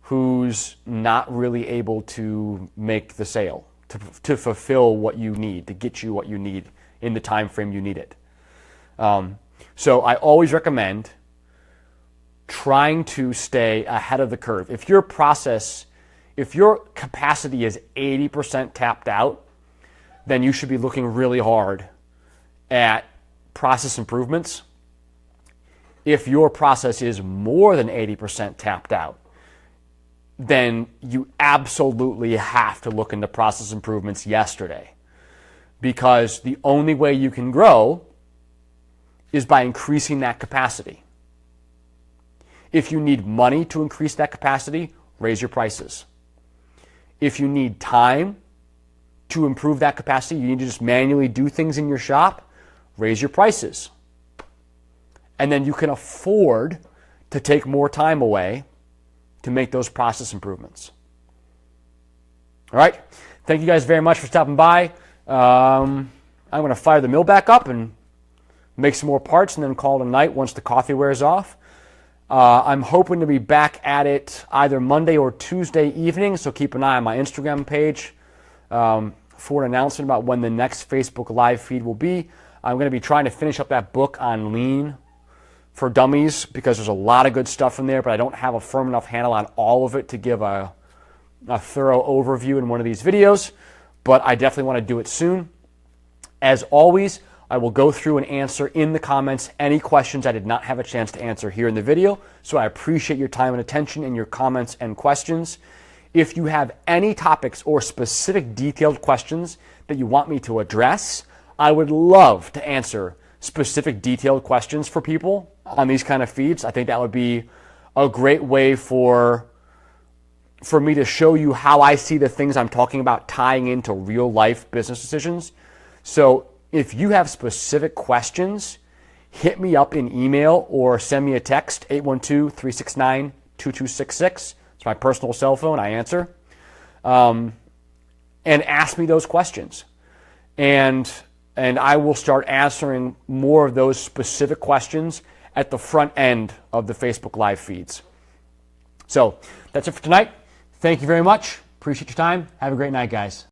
who's not really able to make the sale, to fulfill what you need, to get you what you need in the time frame you need it. So I always recommend trying to stay ahead of the curve. If your capacity is 80% tapped out, then you should be looking really hard at process improvements. If your process is more than 80% tapped out, then you absolutely have to look into process improvements yesterday. Because the only way you can grow is by increasing that capacity. If you need money to increase that capacity, raise your prices. If you need time to improve that capacity, you need to just manually do things in your shop, raise your prices. And then you can afford to take more time away to make those process improvements. All right. Thank you guys very much for stopping by. I'm going to fire the mill back up and make some more parts and then call it a night once the coffee wears off. I'm hoping to be back at it either Monday or Tuesday evening, so keep an eye on my Instagram page for an announcement about when the next Facebook Live feed will be. I'm going to be trying to finish up that book on lean for dummies because there's a lot of good stuff in there, but I don't have a firm enough handle on all of it to give a thorough overview in one of these videos, but I definitely want to do it soon. As always, I will go through and answer in the comments any questions I did not have a chance to answer here in the video, so I appreciate your time and attention in your comments and questions. If you have any topics or specific detailed questions that you want me to address, I would love to answer specific detailed questions for people on these kind of feeds. I think that would be a great way for me to show you how I see the things I'm talking about tying into real life business decisions. So if you have specific questions, hit me up in email or send me a text, 812-369-2266. It's my personal cell phone. I answer. And ask me those questions. And I will start answering more of those specific questions at the front end of the Facebook Live feeds. So that's it for tonight. Thank you very much. Appreciate your time. Have a great night, guys.